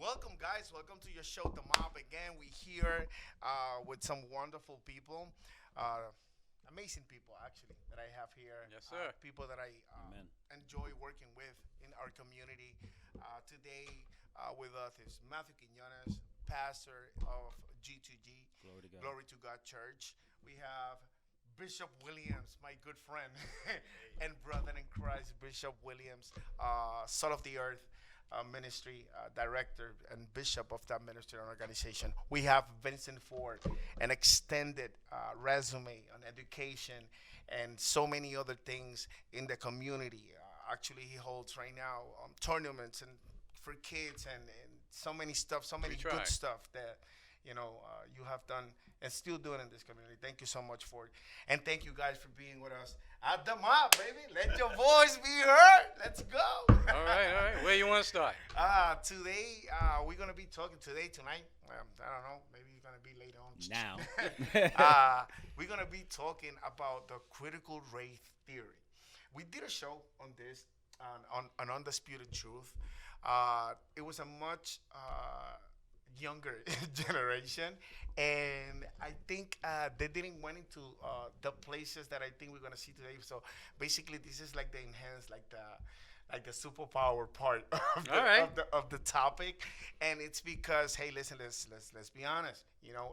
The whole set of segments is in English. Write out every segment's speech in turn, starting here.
Welcome, guys. Welcome to your show, The Mob. Again, we here with some wonderful people, uh, amazing people actually that I have here. Yes, sir. People that I Amen. enjoy working with in our community. Today with us is Matthew Quiñones, pastor of G2G, Glory to God. Glory to God Church. We have Bishop Williams, my good friend and brother in Christ, Bishop Williams, Son of the Earth Ministry director and bishop of that ministry and organization. We have Vincent Ford, an extended resume on education and so many other things in the community. Actually, he holds right now tournaments and for kids and so many stuff, so many try. good stuff that you have done and still doing in this community. Thank you so much for it, and thank you guys for being with us at the mob, baby. Let your voice be heard. Let's go. All right, all right. Where you want to start? Today we're gonna be talking tonight. I don't know. Maybe it's gonna be later on. Now. We're gonna be talking about the critical race theory. We did a show on this on Undisputed Truth. It was a much younger generation, and I think they didn't went into the places that I think we're gonna see today. So basically, this is like the enhanced, like the superpower part of All right. the topic, and it's because hey, listen, let's be honest.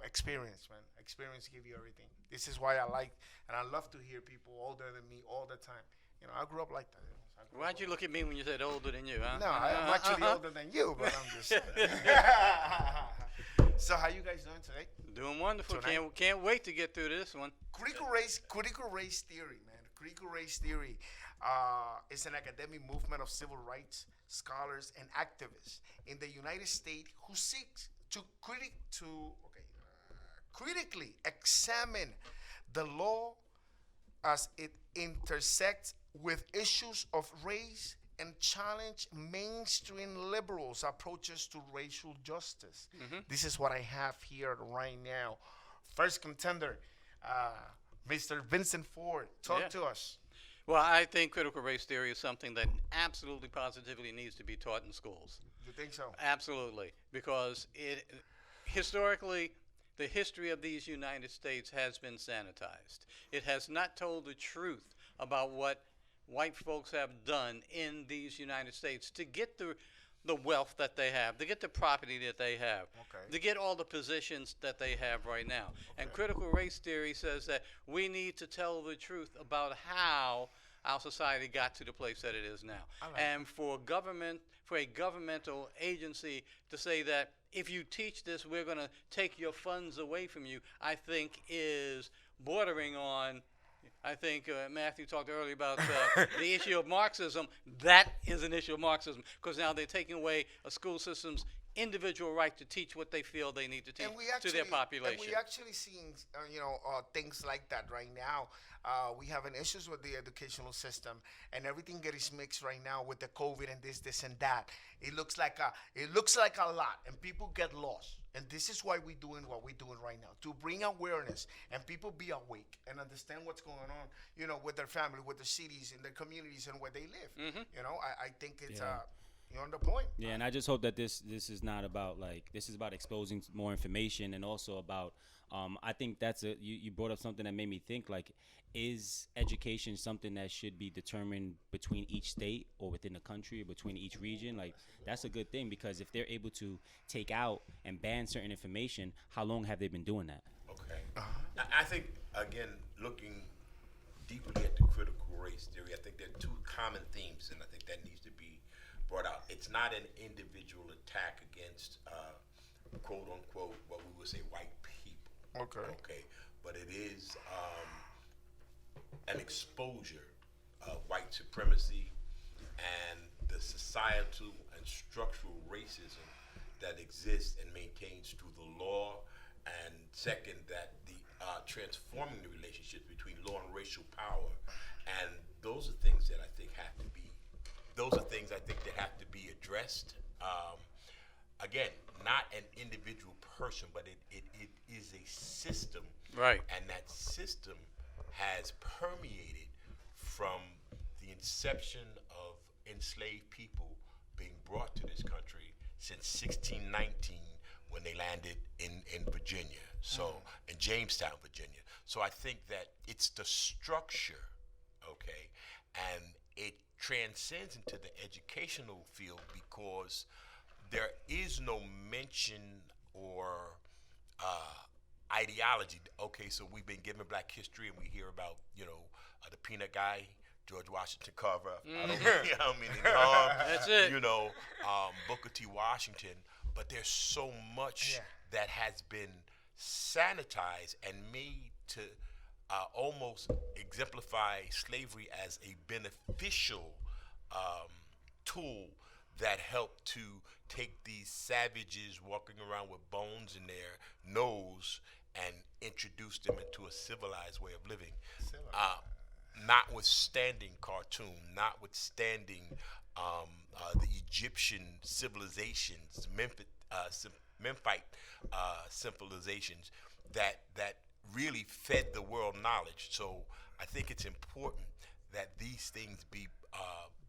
Experience, man. Experience give you everything. This is why I like and I love to hear people older than me all the time. I grew up like that. I grew Why'd up you look at me when you said older than you, huh? no, I'm actually older than you, but I'm just saying. So how you guys doing today? Doing wonderful. Tonight? Can't wait to get through this one. Critical race theory, man. Critical race theory is an academic movement of civil rights scholars and activists in the United States who seeks to critically examine the law as it intersects with issues of race and challenge mainstream liberals' approaches to racial justice. This is what I have here right now. First contender, Mr. Vincent Ford. Talk Yeah. to us. Well, I think critical race theory is something that absolutely positively needs to be taught in schools. You think so? Absolutely, because it historically the history of these United States has been sanitized. It has not told the truth about what white folks have done in these United States to get the wealth that they have, to get the property that they have, Okay. to get all the positions that they have right now. And Okay. critical race theory says that we need to tell the truth about how our society got to the place that it is now. I like And for a governmental agency to say that if you teach this, we're going to take your funds away from you, I think is bordering on. I think Matthew talked earlier about the issue of Marxism. That is an issue of Marxism because now they're taking away a school system's individual right to teach what they feel they need to teach to their population. And we actually seeing, things like that right now. We having issues with the educational system, and everything gets mixed right now with the COVID and this and that. It looks like a lot, and people get lost. And this is why we're doing what we're doing right now, to bring awareness and people be awake and understand what's going on, with their family, with their cities, in their communities, and where they live. I think it's Yeah. you're on the point. Yeah, and I just hope that this is not about this is about exposing more information and also about I think you brought up something that made me think is education something that should be determined between each state or within the country or between each region? That's a good thing because if they're able to take out and ban certain information, how long have they been doing that? Okay. I think, again, looking deeply at the critical race theory, I think there are two common themes, and I think that needs to be brought out. It's not an individual attack against, quote unquote, what we would say white people. Okay. But it is an exposure of white supremacy and the societal and structural racism that exists and maintains through the law. And second, that the transforming the relationship between law and racial power, and those are things that I think have to be. Those are things I think that have to be addressed. Again, not an individual person, but it is a system, Right. and that system has permeated from the inception of enslaved people being brought to this country since 1619 when they landed in Virginia, so in Jamestown, Virginia. So I think that it's the structure, okay, and it transcends into the educational field because there is no mention or ideology. Okay, so we've been given Black history, and we hear about the peanut guy, George Washington Carver. I don't mean any harm. That's it. Booker T. Washington. But there's so much that has been sanitized and made to almost exemplify slavery as a beneficial tool that helped to take these savages walking around with bones in their nose and introduce them into a civilized way of living. Notwithstanding cartoon, notwithstanding the Egyptian civilizations, Memphite civilizations that really fed the world knowledge. So I think it's important that these things be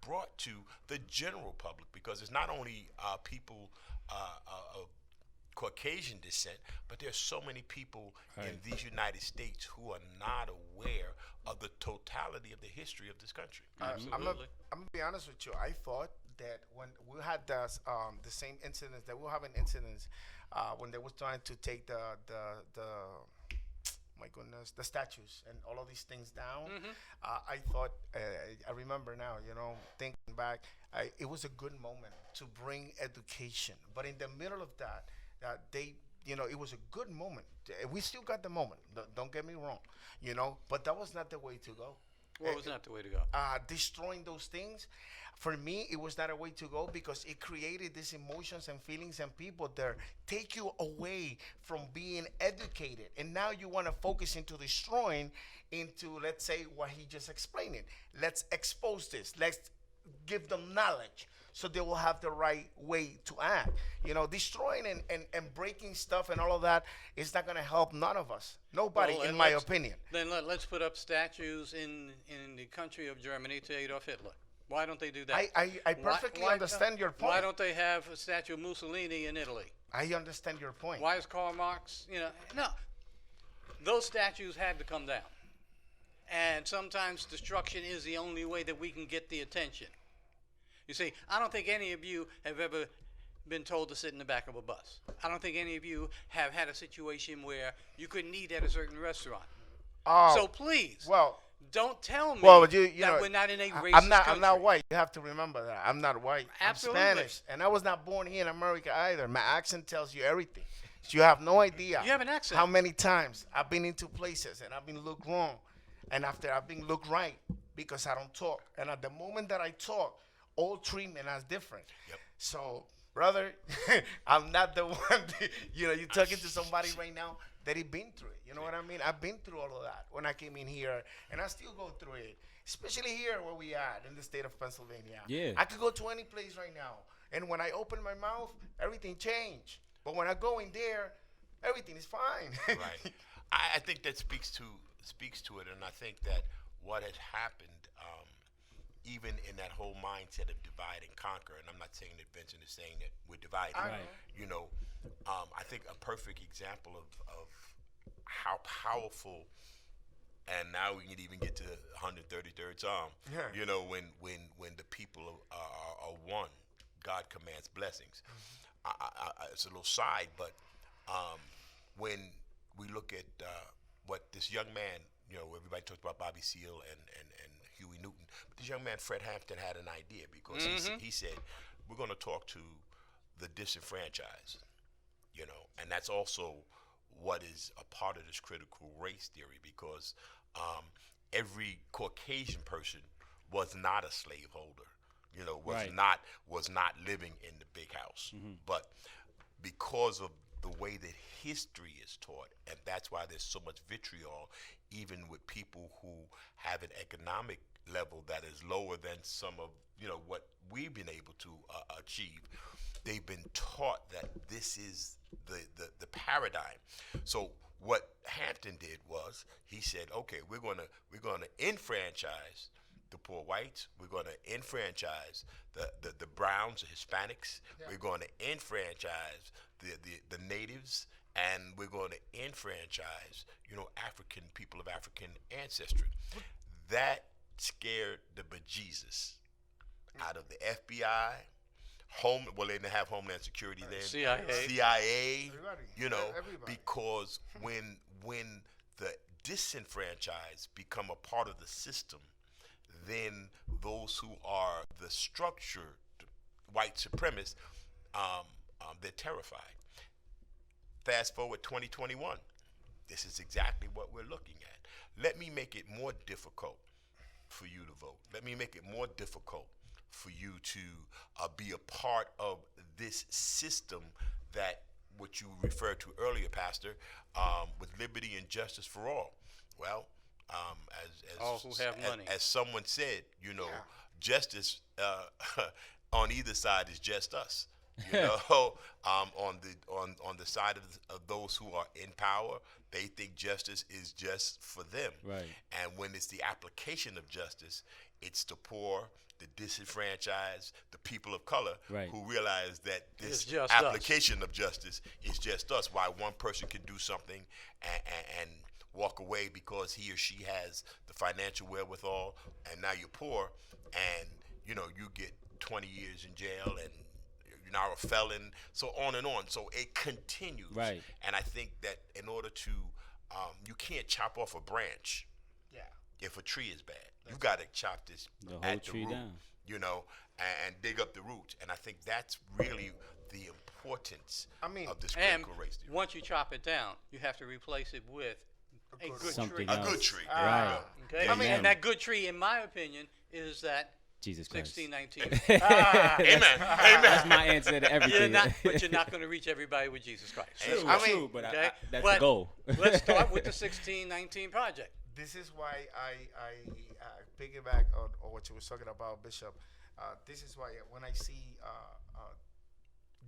brought to the general public, because it's not only people of Caucasian descent, but there's so many people in these United States who are not aware of the totality of the history of this country. Absolutely. I'm gonna be honest with you. I thought that when we had the same incidents that we're having incidents when they was trying to take the my goodness, the statues and all of these things down. I thought, I remember now, thinking back, it was a good moment to bring education. But in the middle of that, it was a good moment. We still got the moment. Don't get me wrong, but that was not the way to go. What was not the way to go? Destroying those things, for me, it was not a way to go, because it created these emotions and feelings and people there take you away from being educated, and now you want to focus into destroying, into, let's say, what he just explained it. Let's expose this. Let's give them knowledge so they will have the right way to act. Destroying and breaking stuff and all of that is not going to help none of us. Nobody, in my opinion. Then let's put up statues in the country of Germany to Adolf Hitler. Why don't they do that? I perfectly understand your point. Why don't they have a statue of Mussolini in Italy? I understand your point. Why is Karl Marx, no. Those statues had to come down. And sometimes destruction is the only way that we can get the attention. You see, I don't think any of you have ever been told to sit in the back of a bus. I don't think any of you have had a situation where you couldn't eat at a certain restaurant. So please, don't tell me that we're not in a racist country. I'm not white. You have to remember that. I'm not white. Absolutely. I'm Spanish. And I was not born here in America either. My accent tells you everything. So you have no idea. You have an accent. How many times I've been into places and I've been looked wrong. And after I've been looked right because I don't talk. And at the moment that I talk, all treatment is different. Yep. So, brother, I'm not the one. You're talking to somebody right now that has been through it. You know what I mean? I've been through all of that when I came in here, and I still go through it. Especially here where we are in the state of Pennsylvania. Yeah. I could go to any place right now, and when I open my mouth, everything changed. But when I go in there, everything is fine. Right. I think that speaks to it, and I think that what has happened, even in that whole mindset of divide and conquer, and I'm not saying that Vincent is saying that we're divided. Right. I think a perfect example of how powerful, and now we can even get to 133rd Psalm. Yeah. When the people are one, God commands blessings. It's a little side, but when we look at what this young man, everybody talks about Bobby Seale and Huey Newton, but this young man, Fred Hampton, had an idea, because he said, we're going to talk to the disenfranchised, and that's also what is a part of this critical race theory, because every Caucasian person was not a slaveholder, was not living in the big house, but because of the way that history is taught, and that's why there's so much vitriol, even with people who have an economic level that is lower than some of what we've been able to achieve. They've been taught that this is the paradigm. So what Hampton did was he said, okay, we're gonna enfranchise the poor whites. We're going to enfranchise the browns, the Hispanics. Yeah. We're going to enfranchise the natives, and we're going to enfranchise, African people of African ancestry. That scared the bejesus out of the FBI. They didn't have Homeland Security then. CIA. Everybody. Everybody. Because when the disenfranchised become a part of the system, then those who are the structured white supremacists, they're terrified. Fast forward 2021. This is exactly what we're looking at. Let me make it more difficult for you to vote. Let me make it more difficult for you to be a part of this system that what you referred to earlier, Pastor, with liberty and justice for all. Well, as all who have money. As someone said, justice on either side is just us. On the side of those who are in power, they think justice is just for them. Right. And when it's the application of justice, it's the poor, the disenfranchised, the people of color right. who realize that this just application of justice is just us. Why one person can do something and walk away because he or she has the financial wherewithal, and now you're poor, and you get 20 years in jail, and you're now a felon, so on and on. So it continues. Right. And I think that in order to, you can't chop off a branch. Yeah. If a tree is bad, you got to chop this The whole at the tree root, down. And dig up the roots. And I think that's really the importance of this And critical race theory. once you chop it down, you have to replace it with a good Something tree. else. A good tree. Right. Okay? Amen. And that good tree, in my opinion, is that Jesus Christ. 1619. Amen. That's my answer to everything. But you're not going to reach everybody with Jesus Christ. True, but Okay? that's But the goal. Let's start with the 1619 project. This is why I piggyback on what you were talking about, Bishop. This is why when I see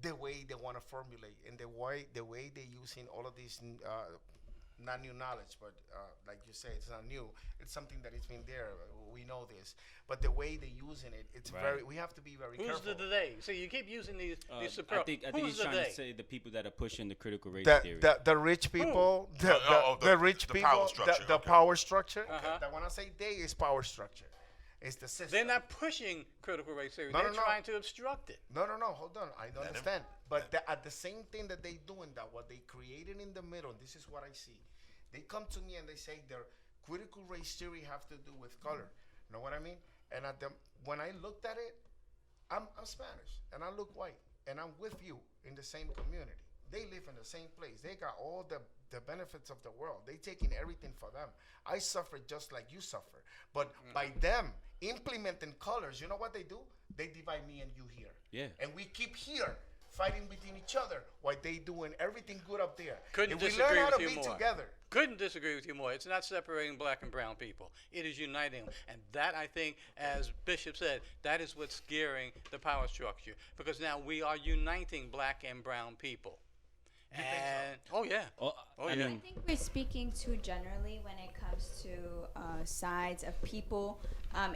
the way they want to formulate and the way they're using all of these not new knowledge, but like you say, it's not new. It's something that it's been there. We know this, but the way they're using it, it's Right. We have to be very Who's careful. the they? So you keep using these I super. think Who's he's the trying they? to say the people that are pushing the critical race the, theory. the rich people, the rich the people, power structure, the okay. power structure. Uh-huh. That when I say they is power structure, it's the system. They're not pushing critical race theory. No, They're no, no. trying to obstruct it. No, hold on. I don't Let him- understand. But at the same thing that they doing that, what they created in the middle, and this is what I see. They come to me and they say their critical race theory have to do with color. You know what I mean? And when I looked at it, I'm Spanish and I look white and I'm with you in the same community. They live in the same place. They got all the benefits of the world. They taking everything for them. I suffer just like you suffer. But by them implementing colors, you know what they do? They divide me and you here. Yeah. And we keep here fighting between each other while they doing everything good up there. Couldn't if we disagree learn how with to you be more. together. Couldn't disagree with you more. It's not separating black and brown people. It is uniting them. And that, I think, as Bishop said, that is what's scaring the power structure. Because now we are uniting black and brown people. You think so? Oh, yeah. Oh, Oh, I yeah. mean, I think we're speaking too generally when it comes to sides of people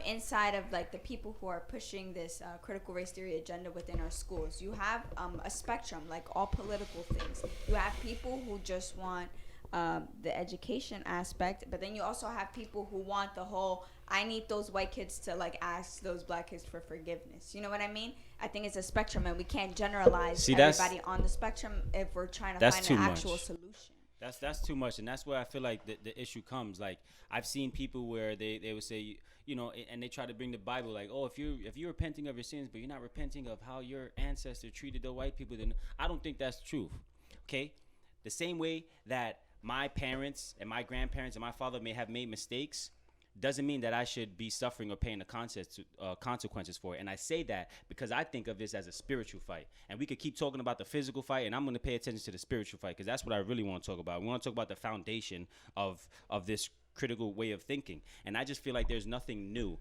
inside of like the people who are pushing this critical race theory agenda within our schools. You have a spectrum, like all political things. You have people who just want the education aspect, but then you also have people who want the whole, I need those white kids to like ask those black kids for forgiveness. You know what I mean? I think it's a spectrum, and we can't generalize everybody on the spectrum if we're trying to find an actual solution. That's too much, and that's where I feel like the issue comes. Like I've seen people where they would say, and they try to bring the Bible, like, oh, if you're repenting of your sins, but you're not repenting of how your ancestors treated the white people, then I don't think that's truth. Okay, the same way that my parents and my grandparents and my father may have made mistakes, doesn't mean that I should be suffering or paying the consequences for it. And I say that because I think of this as a spiritual fight. And we could keep talking about the physical fight, and I'm going to pay attention to the spiritual fight because that's what I really want to talk about. We want to talk about the foundation of this critical way of thinking. And I just feel like there's nothing new.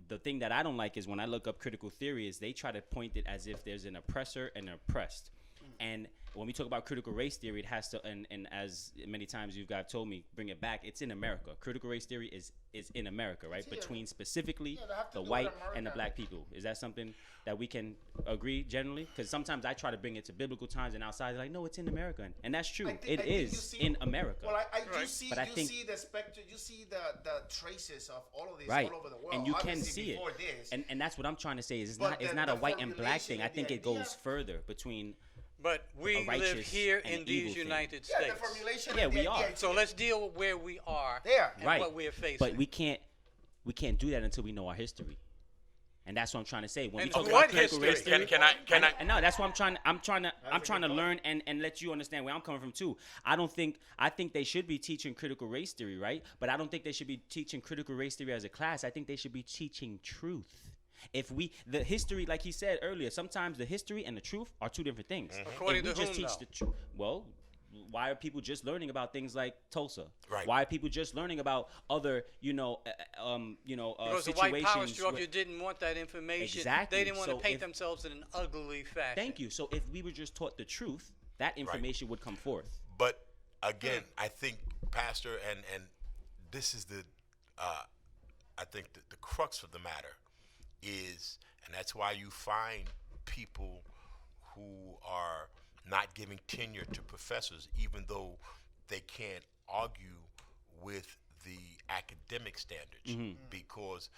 The thing that I don't like is when I look up critical theory is they try to point it as if there's an oppressor and an oppressed. And when we talk about critical race theory, it has to, and as many times you guys told me, bring it back. It's in America. Critical race theory is in America, right? It's here. Between specifically Yeah, they have to the do it white in and the America. black people. Is that something that we can agree generally? Because sometimes I try to bring it to biblical times, and outside they're like, no, it's in America, and that's true. I It think you is see- in America. Well, I do Right. see, But I you think- see the spectrum, you see the traces of all of this Right, all over the world. and you can Obviously, see it, before this, and that's what I'm trying to say. Is But it's the- not a the white and black thing. formulation I and think the it goes idea- further between. But we A live righteous here and in an evil these thing. United yeah, States. the formulation. Yeah, and we the are. idea. So let's deal with where we are There. and Right. what we are facing. But we can't do that until we know our history, and that's what I'm trying to say. When And we talk what about critical history? race theory, Can I? and no, that's what I'm trying to That's a good learn and let you understand where I'm coming from too. I think they should be teaching critical race theory, right? But I don't think they should be teaching critical race theory as a class. I think they should be teaching truth. If the history, like he said earlier, sometimes the history and the truth are two different things. According If we to just whom, teach though? the truth, well, why are people just learning about things like Tulsa? Right. Why are people just learning about other, Because the situations? white power structure where- didn't want that information. Exactly. They didn't want So to paint if- themselves in an ugly fashion. Thank you. So if we were just taught the truth, that information would come forth. But again, I think, Pastor, and this is I think the crux of the matter is, and that's why you find people who are not giving tenure to professors, even though they can't argue with the academic standards, because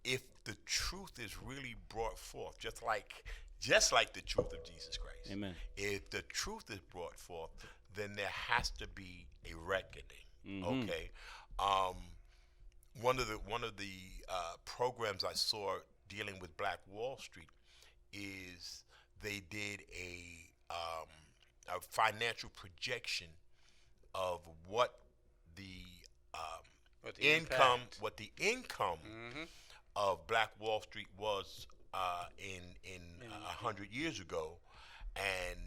if the truth is really brought forth, just like the truth of Jesus Christ, Amen. if the truth is brought forth, then there has to be a reckoning. Okay. One of the programs I saw dealing with Black Wall Street is they did a financial projection of what the What the income impact. of Black Wall Street was in 100 years ago, and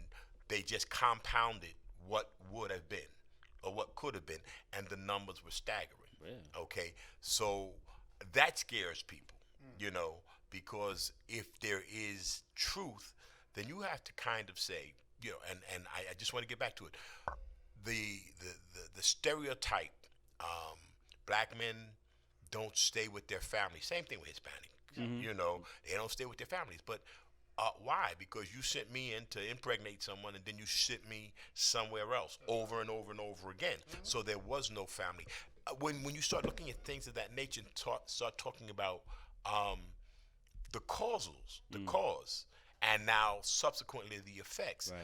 they just compounded what would have been or what could have been, and the numbers were staggering. Really? Okay, so that scares people, because if there is truth, then you have to kind of say, and I just want to get back to it. The stereotype, black men don't stay with their families. Same thing with Hispanic. They don't stay with their families. But why? Because you sent me in to impregnate someone, and then you sent me somewhere else over and over and over again. So there was no family. When you start looking at things of that nature and start talking about the causals, the cause, and now subsequently the effects, Right.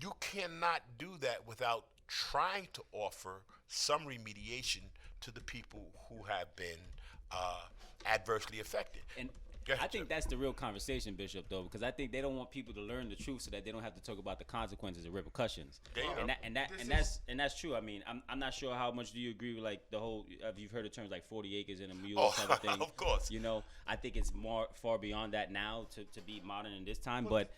you cannot do that without trying to offer some remediation to the people who have been adversely affected. And Go ahead, I think sir. that's the real conversation, Bishop, though, because I think they don't want people to learn the truth so that they don't have to talk about the consequences and repercussions. There you go. And that's true. I mean, I'm not sure how much do you agree with like the whole. If you've heard the terms like 40 acres and a mule type of thing. Of course. I think it's far beyond that now to be modern in this time, but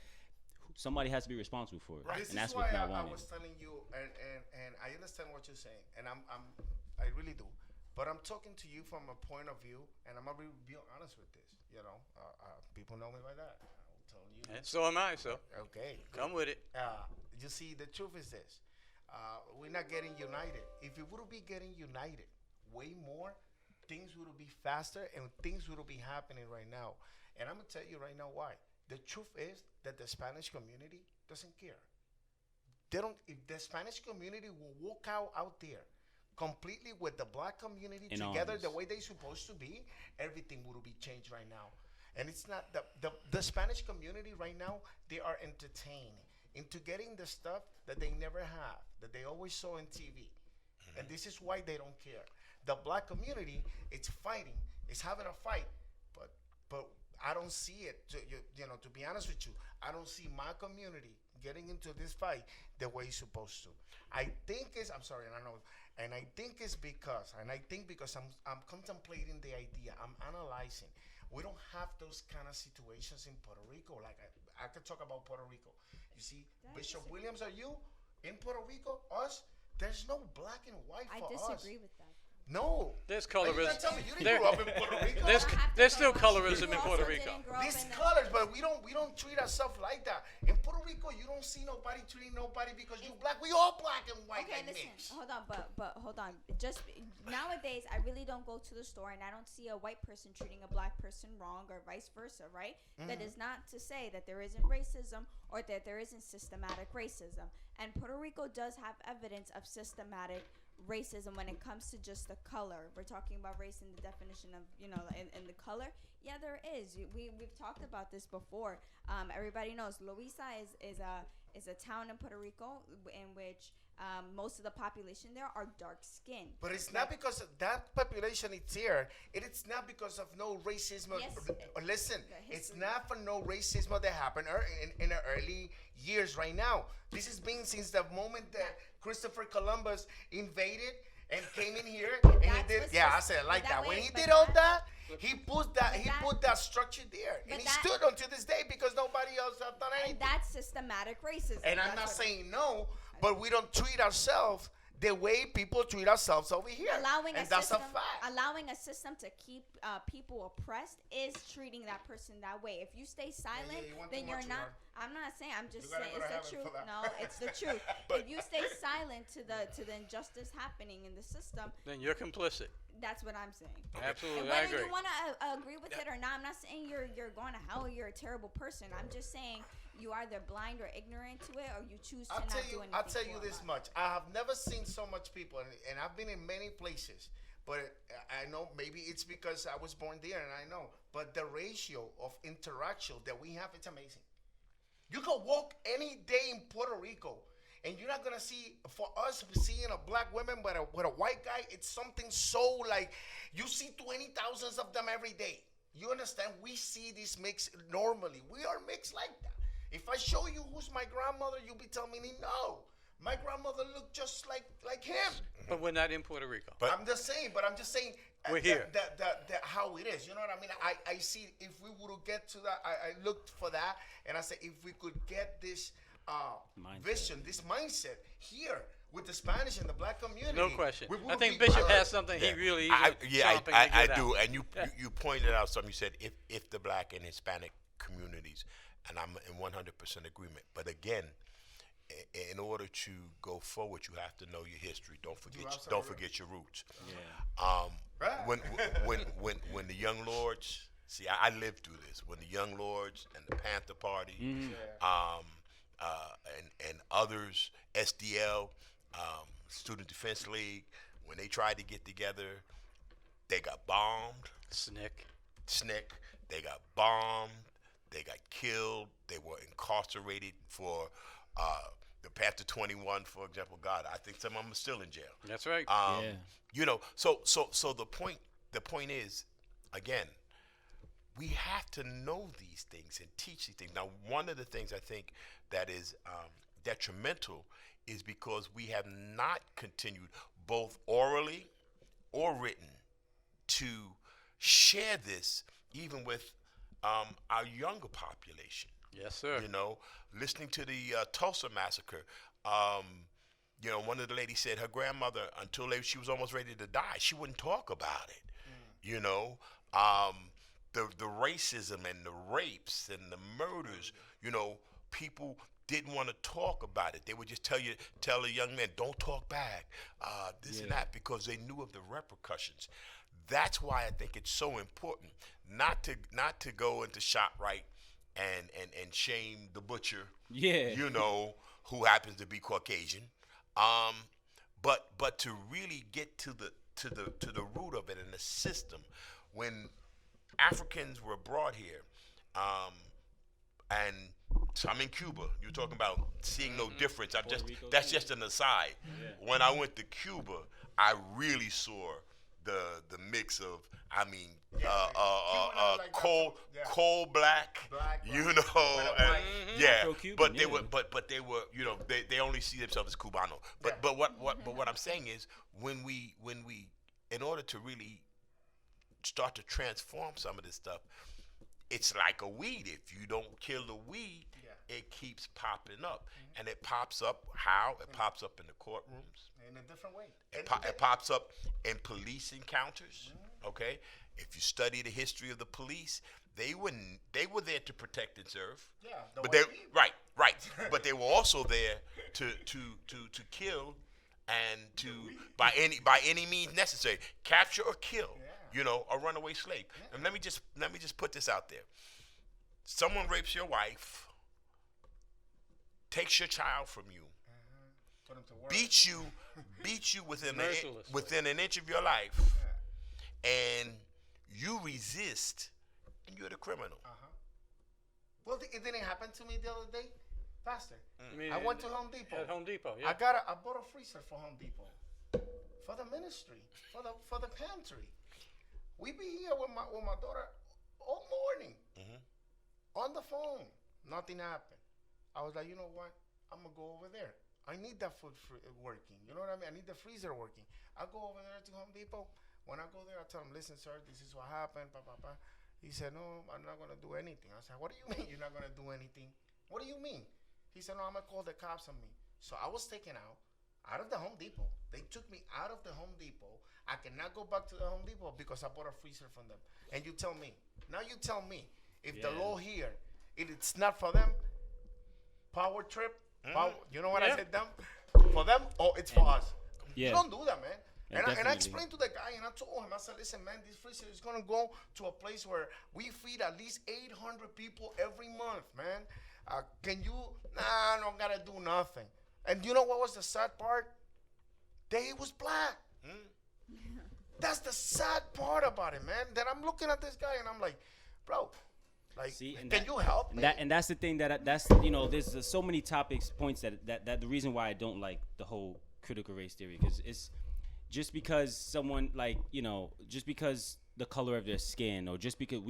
somebody has to be responsible for it, Right. This and that's is what's why not I wanted. was telling you, and I understand what you're saying, and I really do. But I'm talking to you from a point of view, and I'm gonna be honest with this. People know me by that. I'll tell you. And so am I, so Okay. come with it. You see, the truth is this: we're not getting united. If we would be getting united way more, things would be faster, and things would be happening right now. And I'm gonna tell you right now why. The truth is that the Spanish community doesn't care. They don't. If the Spanish community will walk out there completely with the black community In together arms. the way they're supposed to be, everything would be changed right now. And it's not the Spanish community right now. They are entertained into getting the stuff that they never have, that they always saw on TV, and this is why they don't care. The black community, it's fighting, it's having a fight, but I don't see it. To be honest with you, I don't see my community getting into this fight the way it's supposed to. I think it's. I'm sorry, and I know, and I think it's because I'm contemplating the idea. I'm analyzing. We don't have those kind of situations in Puerto Rico. Like I could talk about Puerto Rico. You see, Bishop Williams, are you in Puerto Rico? Us? There's no black and white I for us. disagree with that. No. There's Are you colorism. gonna tell me you There- didn't grow up in Puerto Rico? There's I have to there's still grow up. colorism You in also Puerto Rico. didn't grow up These in the- colors, but we don't treat ourselves like that. In Puerto Rico, you don't see nobody treating nobody because you black. We all black and white Okay, and listen. mixed. Hold on, but hold on. Just nowadays, I really don't go to the store and I don't see a white person treating a black person wrong or vice versa, right? That is not to say that there isn't racism or that there isn't systematic racism. And Puerto Rico does have evidence of systematic racism when it comes to just the color. We're talking about race in the definition of, in the color. Yeah, there is. We've talked about this before. Everybody knows Loíza is a town in Puerto Rico in which most of the population there are dark skinned. But it's not because of that population it's here. It's not because of no racism. Yes. Listen, The it's history. not for no racism that happened in the early years right now. This has been since the moment that Christopher Columbus invaded and came in here and he That's did. what's Yeah, I just- said it like but that. that When way- he but did all that- that, he put that but he that- put that structure there, but and he that- stood until this day because nobody else has done And anything. that's systematic racism. And I'm That's not what- saying no, but we don't treat ourselves the way people treat ourselves over here. allowing and a that's system, a fact. allowing a system to keep people oppressed is treating that person that way. If you stay silent, you want then too you're much, not. Umar. I'm not saying. I'm just You gotta saying go to it's the heaven truth. for that. No, it's the truth. But- if you stay silent to the injustice happening in the system, Then you're complicit. that's what I'm saying. Absolutely, And I whether agree. you want to agree with it or not, I'm not saying you're going to hell or you're a terrible person. I'm just saying you are either blind or ignorant to it, or you choose to I'll not tell do you. anything. I'll tell you for this it. much. I have never seen so much people, and I've been in many places. But I know maybe it's because I was born there, and I know. But the ratio of interaction that we have, it's amazing. You can walk any day in Puerto Rico, and you're not gonna see. For us, seeing a black woman with a white guy, it's something so like you see 20,000 of them every day. You understand? We see this mix normally. We are mixed like that. If I show you who's my grandmother, you'll be telling me no. My grandmother looked just like him. But we're not in Puerto Rico. But- I'm just saying, We're here. That how it is. You know what I mean? I see if we would get to that, I looked for that, and I said if we could get this Mindset. vision, this mindset here with the Spanish and the black community. No question. we I would think be Bishop good. has something he really is chomping to I get do. out. And you pointed out something. You said if the black and Hispanic communities, and I'm in 100% agreement. But again, in order to go forward, you have to know your history. Don't forget your roots. Yeah. Right. When the Young Lords, see, I lived through this. When the Young Lords and the Panther Party, and others, SDL, Student Defense League, when they tried to get together, they got bombed. SNCC, they got bombed. They got killed. They were incarcerated for the Panther 21, for example. God, I think some of them are still in jail. That's right. Yeah. You know, so the point is, again, we have to know these things and teach these things. Now, one of the things I think that is detrimental is because we have not continued, both orally or written, to share this even with our younger population. Yes, sir. You know, listening to the Tulsa massacre, you know, one of the ladies said her grandmother, until she was almost ready to die, she wouldn't talk about it. You know, the racism and the rapes and the murders, you know, people didn't want to talk about it. They would just tell a young man, don't talk back, this and that, because they knew of the repercussions. That's why I think it's so important not to go into ShopRite and shame the butcher, Yeah. you know, who happens to be Caucasian, but to really get to the root of it and the system. When Africans were brought here, and so I'm in Cuba. You're talking about seeing no difference. That's just an aside. Yeah. When I went to Cuba, I really saw the mix of, I mean, coal black, you know, Afro-Cuban, but they yeah. were, but they were, you know, they only see themselves as Cubano. But what I'm saying is, when we, in order to really start to transform some of this stuff, it's like a weed. If you don't kill the weed, it keeps popping up, and it pops up how? It pops up in the courtrooms. In a different way. It pops up in police encounters. Okay, if you study the history of the police, they were there to protect and serve. Yeah, but they right. But they were also there to kill and to by any means necessary capture or kill. You know, a runaway slave. And let me just put this out there. Someone rapes your wife, takes your child from you, Put 'em to work. beats you Mercilessly. within an inch of your life, and you resist, and you're the criminal. Well, it didn't happen to me the other day, Pastor. mean, I went to Home Depot. At Home Depot, yeah. I bought a freezer for Home Depot, for the ministry, for the pantry. We be here with my daughter all morning, on the phone. Nothing happened. I was like, you know what? I'm gonna go over there. I need that food working. You know what I mean? I need the freezer working. I go over there to Home Depot. When I go there, I tell him, listen, sir, this is what happened. He said, no, I'm not gonna do anything. I said, what do you mean you're not gonna do anything? What do you mean? He said, no, I'm gonna call the cops on me. So I was taken out of the Home Depot. They took me out of the Home Depot. I cannot go back to the Home Depot because I bought a freezer from them. And you tell me, if the law here, it's not for them, power trip, you know what I said, them? For them, or it's for us. Yeah. You don't do that, man. Yeah, And I definitely. explained to the guy, and I told him, I said, listen, man, this freezer is going to go to a place where we feed at least 800 people every month, man. Can you? Nah, I don't got to do nothing. And you know what was the sad part? That he was black. That's the sad part about it, man. That I'm looking at this guy, and I'm like, bro, like, See, and can you help me? And that's the thing that's there's so many points that the reason why I don't like the whole critical race theory, because it's just because someone just because the color of their skin, or just because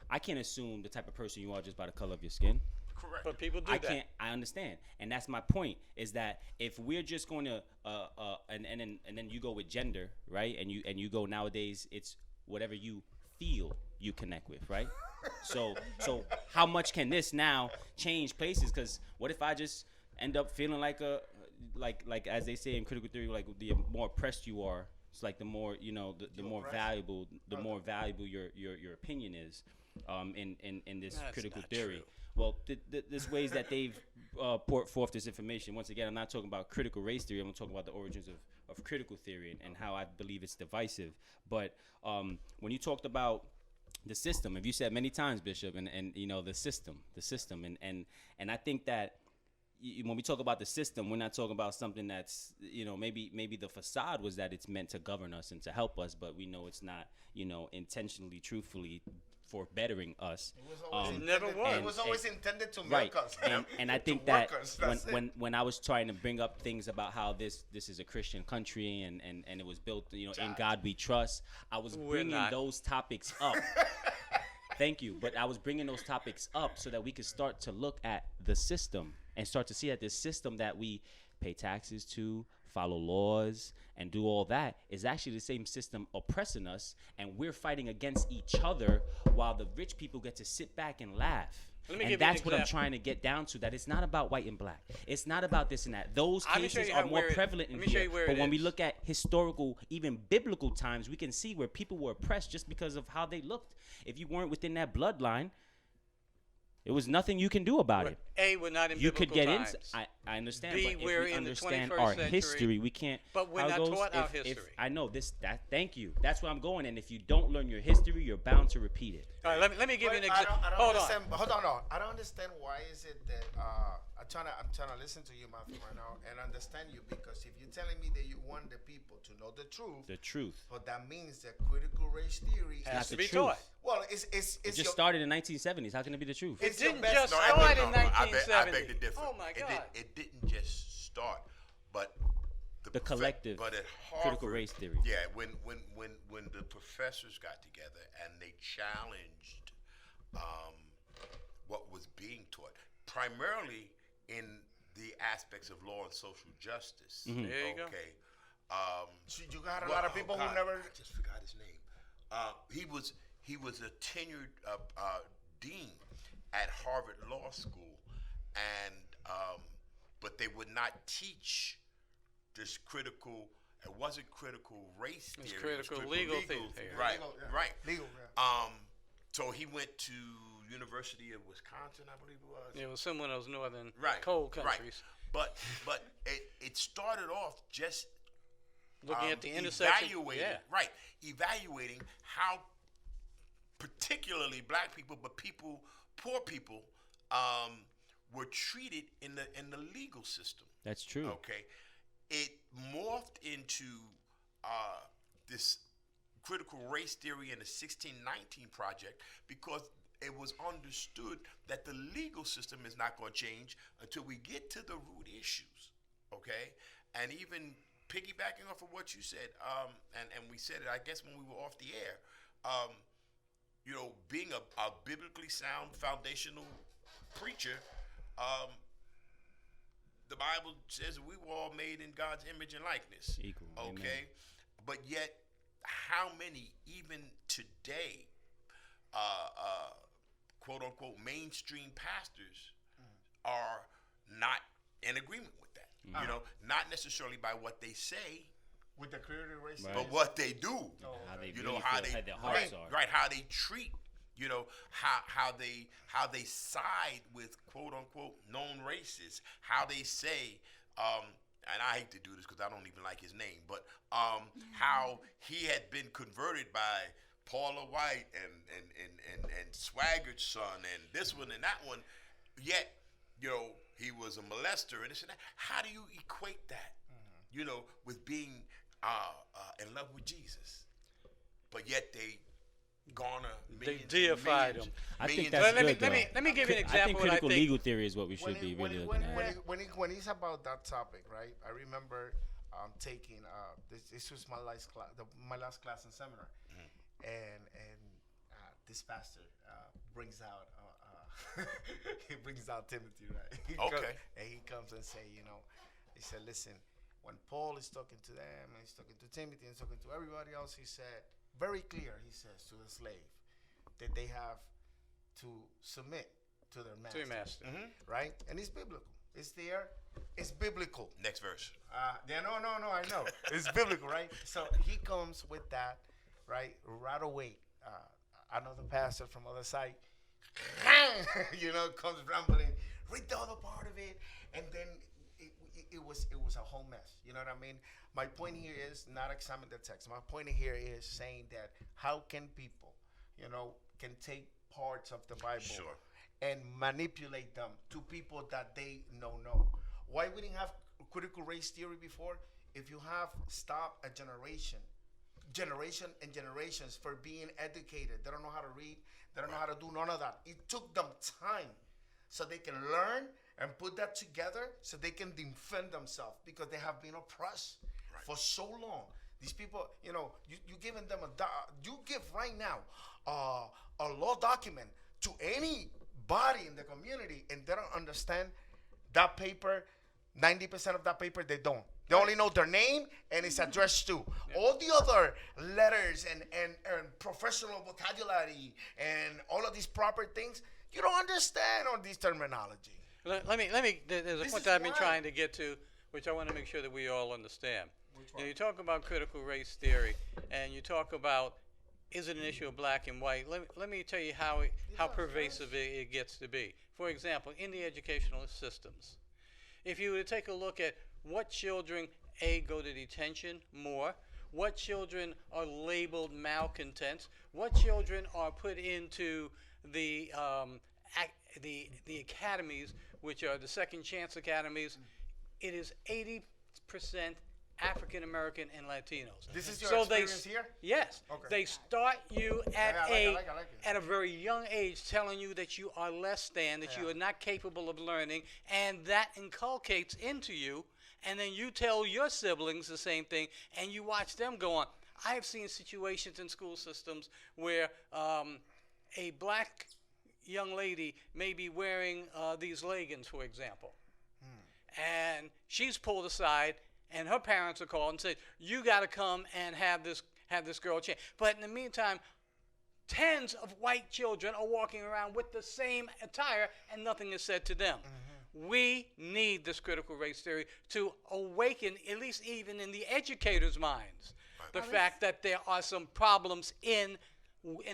I can't assume the type of person you are just by the color of your skin. Correct. But people do that. I understand, and that's my point. Is that if we're just going to and then you go with gender, right? And you go nowadays, it's whatever you feel you connect with, right? So how much can this now change places? Because what if I just end up feeling like as they say in critical theory, like the more oppressed you are, it's like the more the more valuable your opinion is in this That's critical not theory. true. Well, there's ways that they've brought forth this information. Once again, I'm not talking about critical race theory. I'm talking about the origins of critical theory and how I believe it's divisive. But when you talked about the system, if you said many times, Bishop, and the system, and I think that when we talk about the system, we're not talking about something that's maybe the facade was that it's meant to govern us and to help us, but we know it's not intentionally, truthfully for bettering us. It was always never intended- was. It was always intended to Right, milk us. and I To think work that us, that's it. when I was trying to bring up things about how this is a Christian country and it was built in God we trust, I was We're bringing not. those topics up. Thank you, but I was bringing those topics up so that we could start to look at the system and start to see that this system that we pay taxes to, follow laws, and do all that is actually the same system oppressing us, and we're fighting against each other while the rich people get to sit back and laugh. Let me give And you an that's what I'm example. trying to get down to, that it's not about white and black. It's not about this and that. Those Let me show cases you are how- more where it- prevalent in let me show here. you where But it when we is. look at historical, even biblical times, we can see where people were oppressed just because of how they looked. If you weren't within that bloodline, it was nothing you can do about it. A, we're not in You could biblical get times. into. I understand. B, but if we're we in the understand 21st our century, history, we can't. but we're how it not goes, taught our if history. I know this. Thank you. That's where I'm going. And if you don't learn your history, you're bound to repeat it. All right, let me give you an But example. I don't Hold on. understand. Hold on, no. I don't understand why is it that I'm trying to listen to you, Matthew, right now, and understand you, because if you're telling me that you want the people to know the truth, The truth. but that means that critical race theory Has Not to the be truth. taught. well, it's It just your, started in 1970s. How can it be the truth? It It's your didn't best- just No, start in I beg 1970. to differ. Oh my God. It didn't just start, but The collective but at critical Harvard, race theory. Yeah, when the professors got together and they challenged what was being taught, primarily in the aspects of law and social justice. Mm-hmm. There you go. Okay. you got a lot of people who never. I just forgot his name. He was a tenured dean at Harvard Law School, and but they would not teach this critical. It wasn't critical race It's theory. critical legal theory. Right, Legal, yeah. right. Legal, yeah. So he went to University of Wisconsin, I believe it was. It was some of those northern Right, cold right. countries. But it started off just Looking at the intersection. evaluating, Yeah. right, evaluating how particularly black people, but poor people, were treated in the legal system. That's true. Okay, it morphed into this critical race theory in the 1619 project because it was understood that the legal system is not going to change until we get to the root issues. Okay, and even piggybacking off of what you said, and we said it, I guess, when we were off the air, you know, being a biblically sound foundational preacher, the Bible says we were all made in God's image and likeness. Equal. Okay, Amen. but yet, how many even today, quote unquote, mainstream pastors are not in agreement with that? You know, not necessarily by what they say, With the critical race Right. theory. but what they do. How they You really know how feel, they how their hearts right, are. right, how they treat, you know, how they side with quote unquote known races, how they say, and I hate to do this because I don't even like his name, but how he had been converted by Paula White and Swaggart's son and this one and that one, yet, you know, he was a molester and this and that. How do you equate that, you know, with being in love with Jesus, but yet they garner They millions and deified millions- him. I think millions that's and let me good, let me though. let me give you an I example. think What I critical think legal theory is what we should be really looking at. When he's about that topic, right? I remember taking this was my last class in seminar, and this pastor brings out he brings out Timothy, right? Okay. And he comes and say, you know, he said, listen, when Paul is talking to them and he's talking to Timothy and he's talking to everybody else, he said very clear. He says to the slave that they have to submit to their master. To your master. Right? And it's biblical. It's there. It's biblical. Next verse. Yeah, no, I know. It's biblical, right? So he comes with that, right? Right away. Another pastor from other side, you know, comes rambling, read the other part of it, and then it was a whole mess. You know what I mean? My point here is not examine the text. My point here is saying that how can people, you know, can take parts of the Bible Sure. and manipulate them to people that they know. Why we didn't have critical race theory before? If you have stopped a generation and generations for being educated, they don't know how to read, they don't know how to do none of that. It took them time so they can learn and put that together so they can defend themselves because they have been oppressed for so long. These people, you know, you giving them you give right now a law document to anybody in the community and they don't understand that paper. 90% of that paper they don't. They only know their name and it's addressed to. All the other letters and professional vocabulary and all of these proper things, you don't understand all these terminology. Let me. There's a This point is that I've been why. trying to get to, which I want to make sure that we all understand. You know, you talk about critical race theory, and you talk about is it an issue of black and white? Let me tell you how pervasive it gets to be. For example, in the educational systems, if you were to take a look at what children go to detention more, what children are labeled malcontents, what children are put into the academies, which are the second chance academies, it is 80% African American and Latinos. This is your So experience here? Yes. Okay. They start you at I like it. at a very young age telling you that you are less than, that you are not capable of learning, and that inculcates into you, and then you tell your siblings the same thing, and you watch them go on. I have seen situations in school systems where a black young lady may be wearing these leggings, for example, and she's pulled aside, and her parents are called and said, "You got to come and have this girl change." But in the meantime, tens of white children are walking around with the same attire, and nothing is said to them. we need this critical race theory to awaken, at least even in the educators' minds, the fact that there are some problems in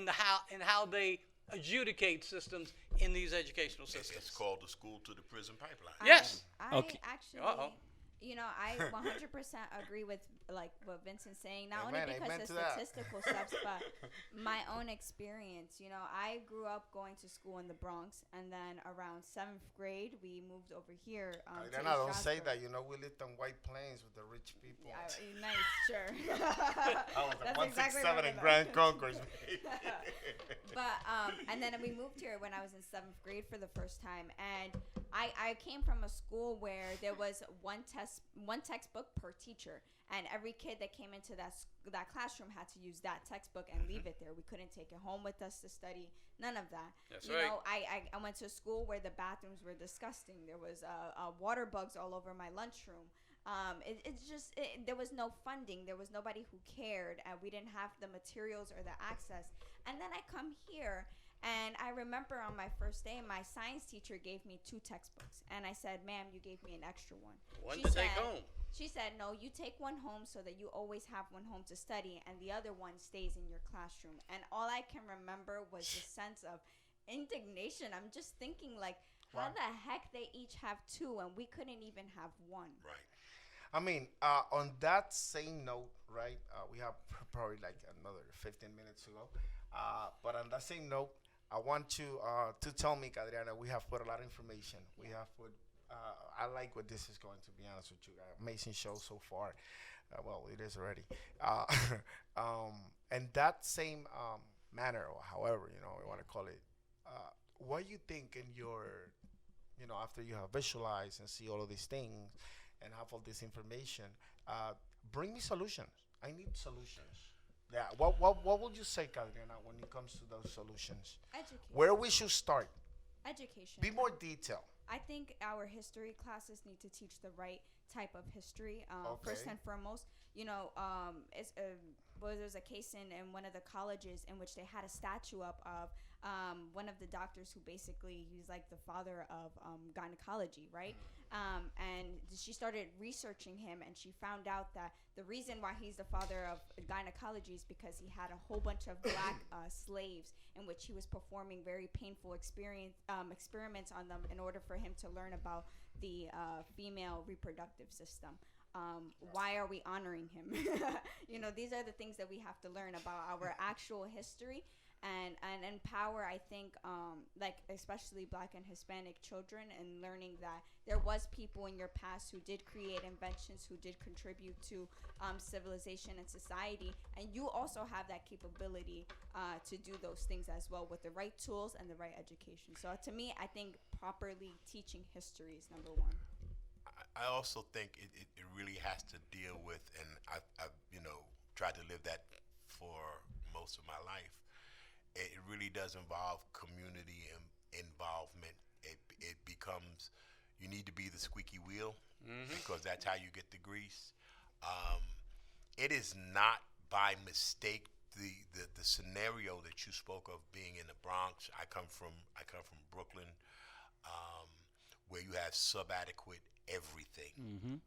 how they adjudicate systems in these educational systems. It's called the school to the prison pipeline. Yes. I Okay. actually, Uh-oh. I 100% agree with like what Vincent's saying. Not Amen, only because amen of to that. statistical stuff, but my own experience. I grew up going to school in the Bronx, and then around 7th grade, we moved over here. To Then I don't East say Stroudsburg. that. We lived on White Plains with the rich people. Nice, sure. I was at That's 167 exactly in right. Grand Concourse. But and then we moved here when I was in 7th grade for the first time, and I came from a school where there was one textbook per teacher, and every kid that came into that classroom had to use that textbook and leave it there. We couldn't take it home with us to study. None of that. That's you right. know, I went to a school where the bathrooms were disgusting. There was water bugs all over my lunchroom. There was no funding. There was nobody who cared, and we didn't have the materials or the access. And then I come here, and I remember on my first day, my science teacher gave me 2 textbooks, and I said, "Ma'am, you gave me an extra one." One She to take said- home. She said, "No, you take one home so that you always have one home to study, and the other one stays in your classroom." And all I can remember was the sense of indignation. I'm just thinking, like, how Wow. the heck they each have 2, and we couldn't even have one. Right. I mean, on that same note, right? We have probably like another 15 minutes to go. But on that same note, I want you to tell me, Adriana, we have put a lot of information. We have put. I like what this is going to be honest with you. Amazing show so far. Well, it is already. And that same manner, or however we want to call it, what you think in your, after you have visualized and see all of these things and have all this information, bring me solutions. I need solutions. Yeah. What would you say, Adriana, when it comes to those solutions? Education. Where we should start? Education. Be more detailed. I think our history classes need to teach the right type of history. First Okay. and foremost, there's a case in one of the colleges in which they had a statue up of one of the doctors who basically he's like the father of gynecology, right? And she started researching him, and she found out that the reason why he's the father of gynecology is because he had a whole bunch of black slaves in which he was performing very painful experiments on them in order for him to learn about the female reproductive system. Why are we honoring him? These are the things that we have to learn about our actual history and empower, I think, especially Black and Hispanic children, and learning that there was people in your past who did create inventions, who did contribute to civilization and society, and you also have that capability to do those things as well with the right tools and the right education. So to me, I think properly teaching history is number one. I also think it really has to deal with, and I've tried to live that for most of my life. It really does involve community involvement. It becomes, you need to be the squeaky wheel, because that's how you get the grease. It is not by mistake the scenario that you spoke of being in the Bronx. I come from Brooklyn, where you have subadequate everything.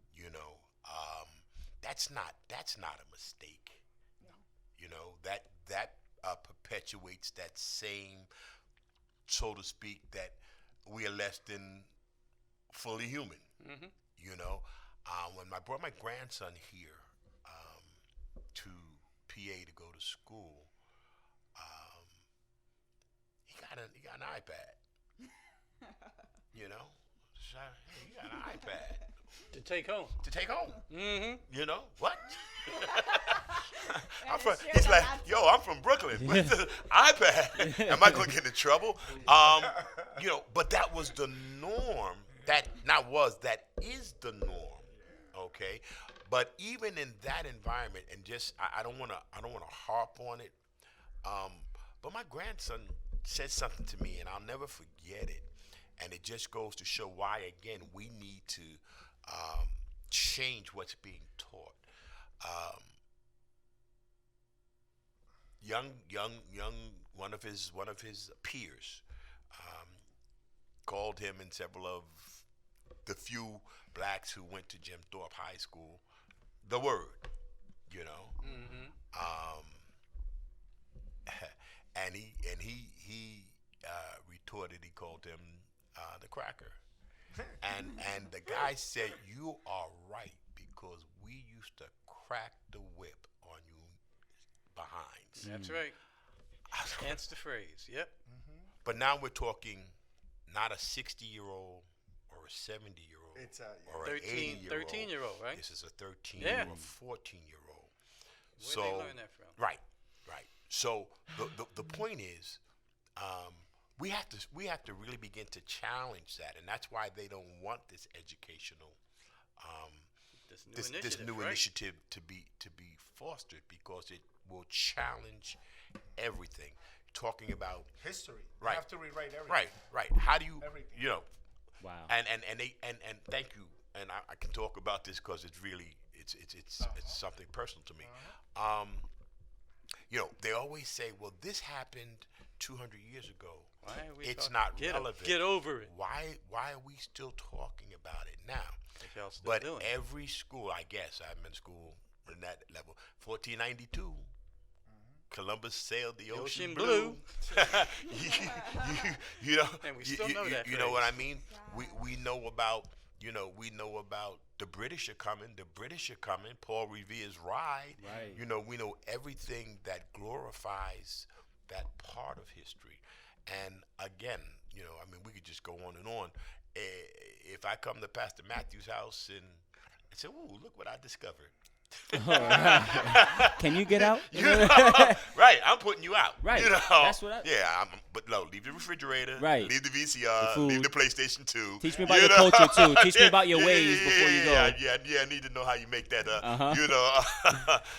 That's not a mistake. That perpetuates that same, so to speak, that we are less than fully human. When I brought my grandson here to PA to go to school, he got an iPad. So, hey, you got an iPad To take home. What? Share It's the like, laptop. yo, I'm from Brooklyn. What's the iPad? Am I gonna get in trouble? But that was the norm. That is the norm. Okay, but even in that environment, and just I don't wanna harp on it. But my grandson said something to me, and I'll never forget it. And it just goes to show why, again, we need to change what's being taught. Young, one of his peers called him in several of the few blacks who went to Jim Thorpe High School the word, you know. And he retorted. He called him the cracker, and the guy said, "You are right, because we used to crack the whip on you behinds." That's right. Hence the phrase. Yep. But now we're talking not a 60-year-old or a 70-year-old It's or 13 an 80-year-old. 13-year-old, right? This is a 13 Yeah. or 14-year-old. Where'd So they learn that from? right. So the point is, we have to really begin to challenge that, and that's why they don't want this educational this new right? initiative to be fostered, because it will challenge everything. Talking about history. Right. You have to rewrite everything. right. How do you Everything. you know? Wow. And thank you. And I can talk about this because it's really it's something personal to me. You know, they always say, well, this happened 200 years ago. Why are we It's talking- not get relevant. Get over it. Why are we still talking about it now? If y'all still But doing it. every school, I guess, I'm in school in that level. 1492, Columbus sailed the ocean blue. you know, And we still know that You know what I phrase. mean? We know about the British are coming. The British are coming. Paul Revere's ride. Right. You know, we know everything that glorifies that part of history. And again, you know, I mean, we could just go on and on. If I come to Pastor Matthew's house and say, "Ooh, look what I discovered," Can you get out? you know, right? I'm putting you out. Right. You know, That's what I- Yeah, but no, leave the refrigerator. Right. Leave the VCR. The food. Leave the PlayStation 2. Teach me about You your know? culture, too. Teach me Yeah, about your yeah, ways yeah, before you go. Yeah, I need to know how you make that. Uh-huh. You know,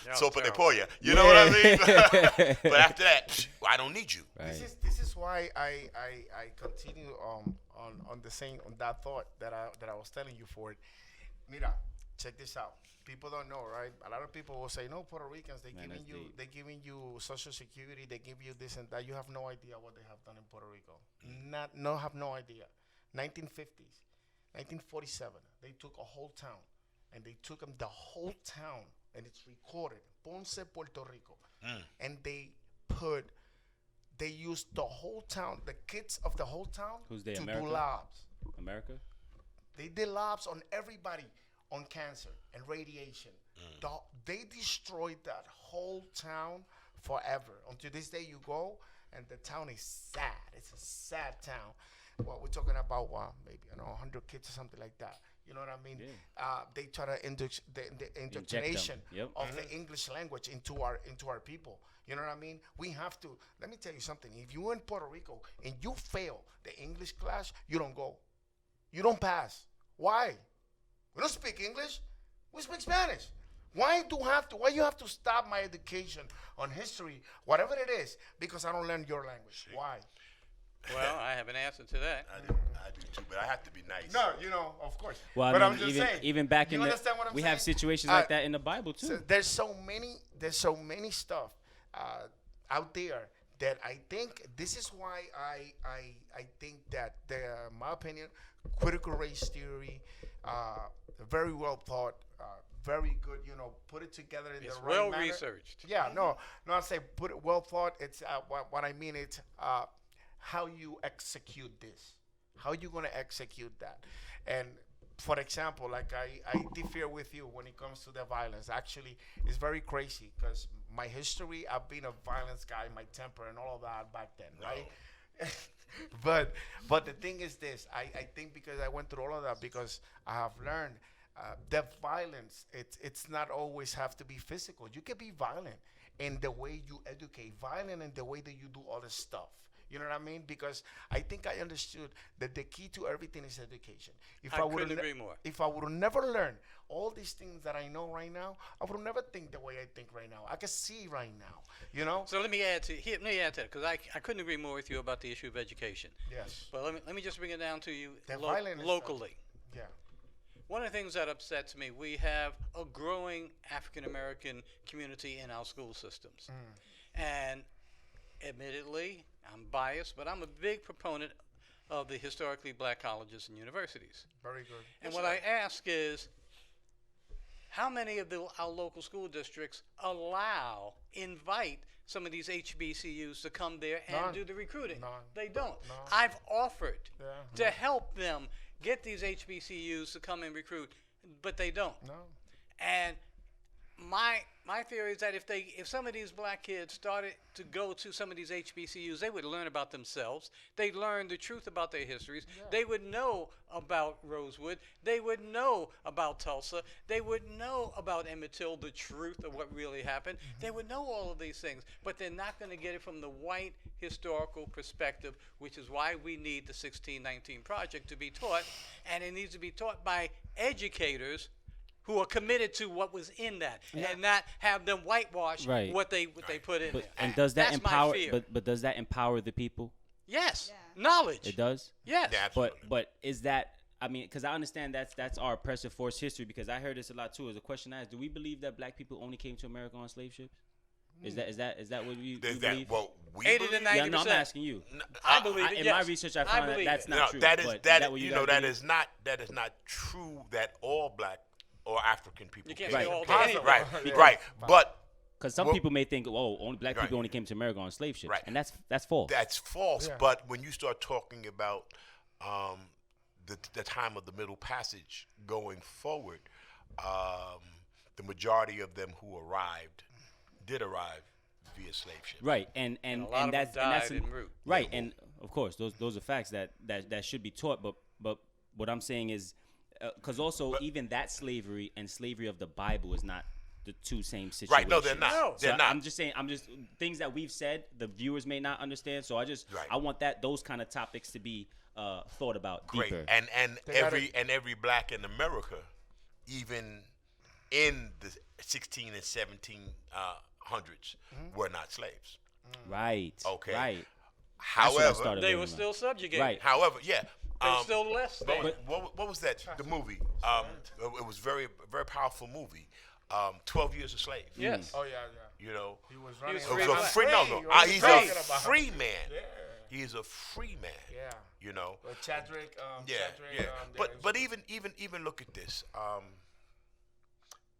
Y'all soap and terrible. Napoya. You know what I mean? Yeah. But after that, I don't need you. Right. This is why I continue on that thought that I was telling you, Ford. Mira, check this out. People don't know, right? A lot of people will say, "No, Puerto Ricans, Man, that's deep. they giving you Social Security, they give you this and that." You have no idea what they have done in Puerto Rico. Have no idea. 1950s, 1947, they took a whole town, and they took them the whole town, and it's recorded, Ponce, Puerto Rico, and they used the whole town, the kids of the whole town, Who's they, to America? do labs. America? They did labs on everybody, on cancer and radiation. They destroyed that whole town forever. Until this day, you go and the town is sad. It's a sad town. Well, we're talking about maybe 100 kids or something like that. You know what I mean? Yeah. They try to the indoctrination Yep. of the English language into our people. You know what I mean? We have to. Let me tell you something. If you're in Puerto Rico and you fail the English class, you don't go. You don't pass. Why? We don't speak English. We speak Spanish. Why you have to stop my education on history, whatever it is, because I don't learn your language? Why? Well, I have an answer to that. I do too, but I have to be nice. No, of course. Well, but I I'm mean, just even saying. even back You in the, understand what I'm we saying? have situations like that in the Bible too. So there's so many stuff out there that I think this is why I think that my opinion, critical race theory, very well thought, very good. Put it together in It's the right well manner. researched. Yeah, no, I say put it well thought. It's what I mean. It's how you execute this. How you gonna execute that? And for example, like I differ with you when it comes to the violence. Actually, it's very crazy because my history, I've been a violence guy, my temper and all of that back then, right? But the thing is this, I think because I went through all of that, because I have learned that violence, it's not always have to be physical. You can be violent in the way you educate, violent in the way that you do all this stuff. You know what I mean? Because I think I understood that the key to everything is education. If I would've couldn't agree more. If I would have never learned all these things that I know right now, I would have never think the way I think right now. I can see right now, So let me add to that, because I couldn't agree more with you about the issue of education. Yes. But let me just bring it down to you The violence locally. Yeah. One of the things that upsets me, we have a growing African American community in our school systems. And admittedly, I'm biased, but I'm a big proponent of the historically black colleges and universities. Very good. And what I ask is, how many of our local school districts invite some of these HBCUs to come there and None. do the recruiting? None. They don't. No. I've offered Yeah. to help them get these HBCUs to come and recruit, but they don't. No. And my theory is that if some of these black kids started to go to some of these HBCUs, they would learn about themselves. They'd learn the truth about their histories. Yeah. They would know about Rosewood. They would know about Tulsa. They would know about Emmett Till, the truth of what really happened. They would know all of these things, but they're not going to get it from the white historical perspective, which is why we need the 1619 Project to be taught, and it needs to be taught by educators who are committed to what was in that, and not have them whitewash Right. what they put in But, there. and does that That's my empower? fear. But does that empower the people? Yes, Yeah. knowledge. It does. Yes. Yeah, absolutely. But is that? I mean, because I understand that's our oppressive force history. Because I heard this a lot too. As a question I asked, do we believe that black people only came to America on slave ships? Is that what you There's believe? that. Well, we 80 to believe- 90. Yeah, no, I'm 90%. asking you. I believe it. In yes. my research, I found that believe that's it. not No, true. that is but that. what You guys know that believe? is not true that all black or African people. You can't came say to all America. day anyway. Right, Yeah. right. But Because some Well- people may think, oh, only black Right. people only came to America on slave ships, Right. and that's false. that's false. Yeah. But when you start talking about the time of the Middle Passage going forward, the majority of them who arrived did arrive via slave ship. Right, and a lot of them that's and that's died en route. right, and of course those are facts that should be taught. But what I'm saying is, because also even that slavery and slavery of the Bible is not the two same situations. Right? No, they're not. No. So They're not. I'm just saying, things that we've said, the viewers may not understand. So Right. I want those kind of topics to be thought about Great. deeper. And They gotta- every black in America, even in the 16 and 17 hundreds, were not slaves. Right. Okay. Right. That's what I However, started They learning were about. still subjugated. Right. however, yeah. They were still less than. What was that? The movie. It was very powerful movie. 12 Years a Slave. Yes. Oh yeah, yeah. You know, He was was running. it free was black. a free. No, no. What are you He's talking a about? free man. Yeah. He's a free man. Yeah. You know. Well, Chadwick. Yeah, Chadwick, yeah. yeah, But even look at this.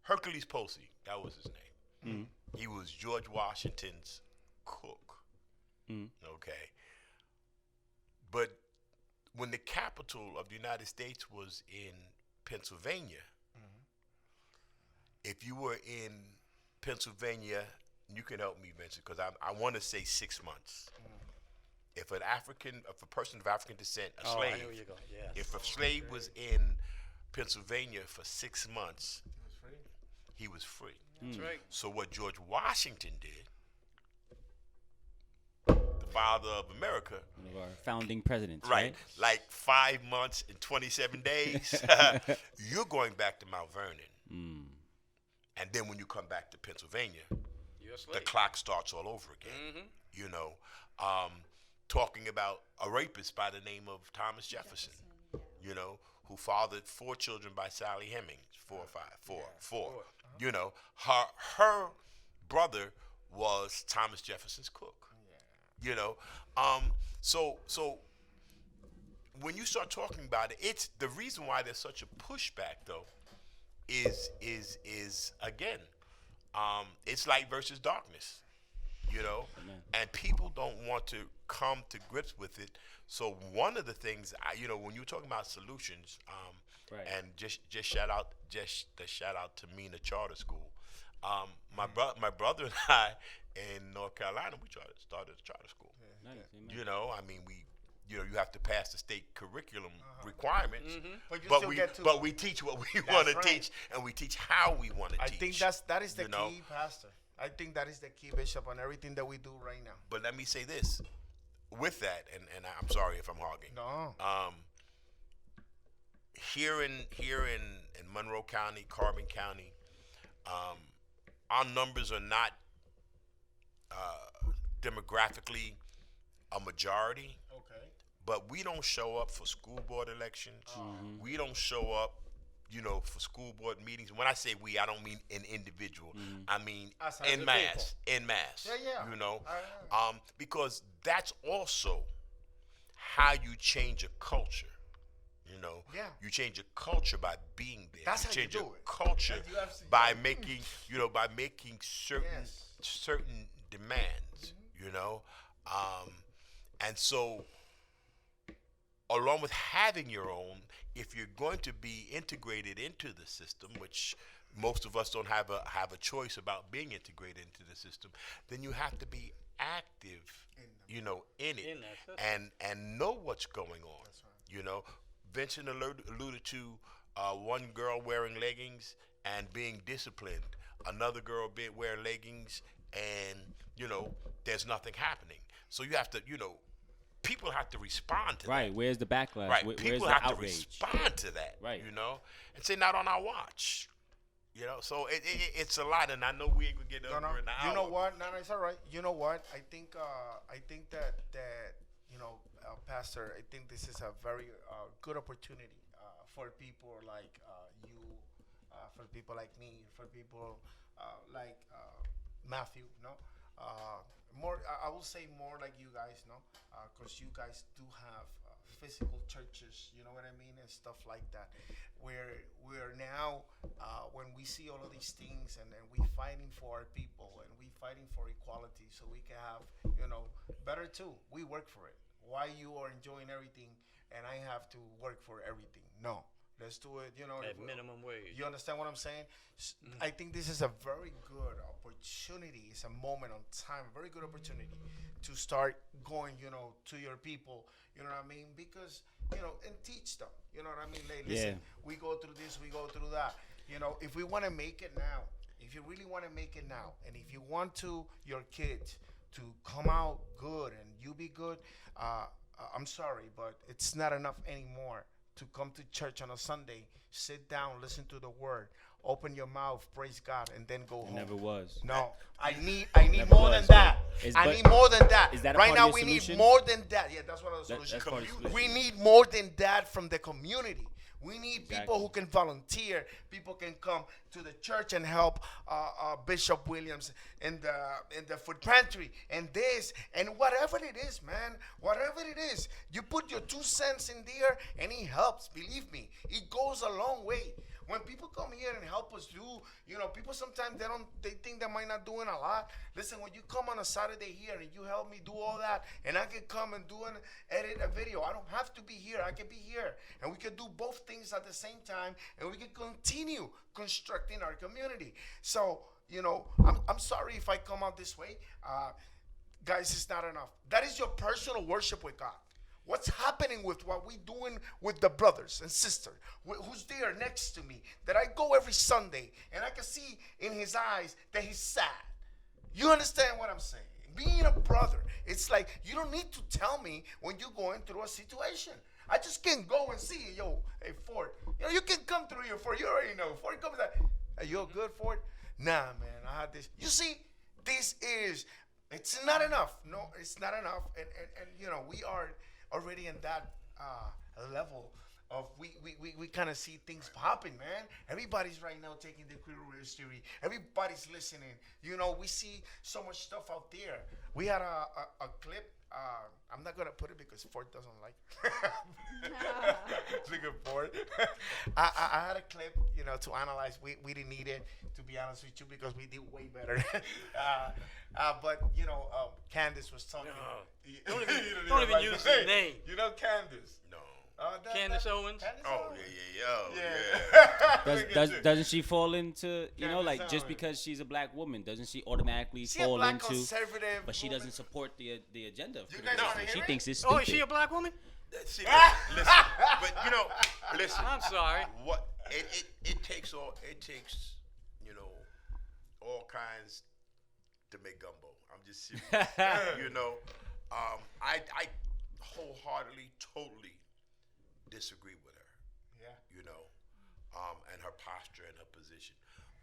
Hercules Posey, that was his name. He was George Washington's cook. Okay. But when the capital of the United States was in Pennsylvania, if you were in Pennsylvania, you can help me, Vincent, because I want to say 6 months. If a person of African descent, a Oh, slave, I know where you're going. Yes. if a slave was in Pennsylvania for 6 months, he was free. That's right. So what George Washington did, the father of America, One of our founding presidents. right, like 5 months and 27 days, you're going back to Mount Vernon. And then when you come back to Pennsylvania, You're a the slave. clock starts all over again. You know, talking about a rapist by the name of Thomas Jefferson, you know, who fathered 4 children by Sally Hemings, 4 or 5, 4. You know, her brother was Thomas Jefferson's cook. You know, so when you start talking about it, it's the reason why there's such a pushback though. Is again, it's light versus darkness, you know, and people don't want to come to grips with it. So one of the things when you're talking about solutions, Right. and just shout out to Mina Charter School. My brother and I in North Carolina, we started a charter school. Nice, amen. You know, I mean, you have to pass the state curriculum requirements, But you but still we get to- but we teach what we want to right. teach, and we teach how we want to I teach. think that is the you know? key, Pastor. I think that is the key, Bishop, on everything that we do right now. But let me say this, with that, and I'm sorry if I'm hogging. No. Here in Monroe County, Carbon County, our numbers are not demographically a majority. Okay. But we don't show up for school board elections. We don't show up, for school board meetings. When I say we, I don't mean an individual. I mean Us as en a masse. En masse. Yeah, yeah. Because that's also how you change a culture. You know, Yeah. you change a culture by being there. That's you how you change do a it. culture You absolutely by do. making, by making certain Yes. certain demands. And so, along with having your own, if you're going to be integrated into the system, which most of us don't have a choice about being integrated into the system, then you have to be active, in it, In that system. and know what's going on. That's right. Vincent alluded to one girl wearing leggings and being disciplined, another girl wearing leggings, and there's nothing happening. So you have to, people have to respond to that. Right. Where's the backlash? Right. Where's People the have outrage? to respond to that. Right. And say not on our watch. So it's a lot, and I know we ain't gonna get over in an hour. You know what? No, it's all right. You know what? I think that Pastor, I think this is a very good opportunity for people like you, for people like me, for people like Matthew. More. I will say more like you guys. Because you guys do have physical churches. You know what I mean, and stuff like that. Where we're now, when we see all of these things, and we fighting for our people, and we fighting for equality, so we can have, better too. We work for it. Why you are enjoying everything, and I have to work for everything? No, let's do it. At minimum wage. You understand what I'm saying? I think this is a very good opportunity. It's a moment on time, very good opportunity to start going, to your people. You know what I mean? Because, and teach them. You know what I mean? Like, listen, we go through this, we go through that. If we want to make it now, if you really want to make it now, and if you want your kids to come out good and you be good, I'm sorry, but it's not enough anymore to come to church on a Sunday, sit down, listen to the word, open your mouth, praise God, and then go home. Never was. No, I need Never more was. than that. I But need more than that. is that a Right part now, of we your need solution? more than that. Yeah, that's what the solution. That's part of the solution. We need more than that from the community. We need Exactly. people who can volunteer. People can come to the church and help Bishop Williams in the food pantry and this and whatever it is, man. Whatever it is, you put your 2 cents in there and it helps. Believe me, it goes a long way. When people come here and help us do, people sometimes they think they might not doing a lot. Listen, when you come on a Saturday here and you help me do all that, and I can come and edit a video, I don't have to be here. I can be here, and we can do both things at the same time, and we can continue constructing our community. So, I'm sorry if I come out this way, guys. It's not enough. That is your personal worship with God. What's happening with what we doing with the brothers and sisters who's there next to me, that I go every Sunday and I can see in his eyes that he's sad. You understand what I'm saying? Being a brother, it's like you don't need to tell me when you're going through a situation. I just can go and see you. Yo, hey, Ford, you can come through here, Ford. You already know. Ford comes like, hey, you good, Ford? Nah, man, I had this. You see, it's not enough. No, it's not enough. And we are already in that level of we kind of see things popping, man. Everybody's right now taking the critical race theory. Everybody's listening. We see so much stuff out there. We had a clip. I'm not gonna put it because Ford doesn't like it. Look at Ford. I had a clip, to analyze. We didn't need it, to be honest with you, because we did way better. But Candace was talking. No. Don't even use the name. Candace. No. Candace Owens? Candace Oh Owens. yeah. Doesn't she fall into Candace like just Owens. because she's a black woman, doesn't she automatically She a fall black into? conservative But she woman. doesn't support the agenda of You critical guys race wanna theory. She hear thinks it's Oh, stupid. is she a black woman? See, listen, but listen. I'm sorry. What it takes all kinds to make gumbo. I'm just serious. I wholeheartedly, totally disagree with her. Yeah. And her posture and her position.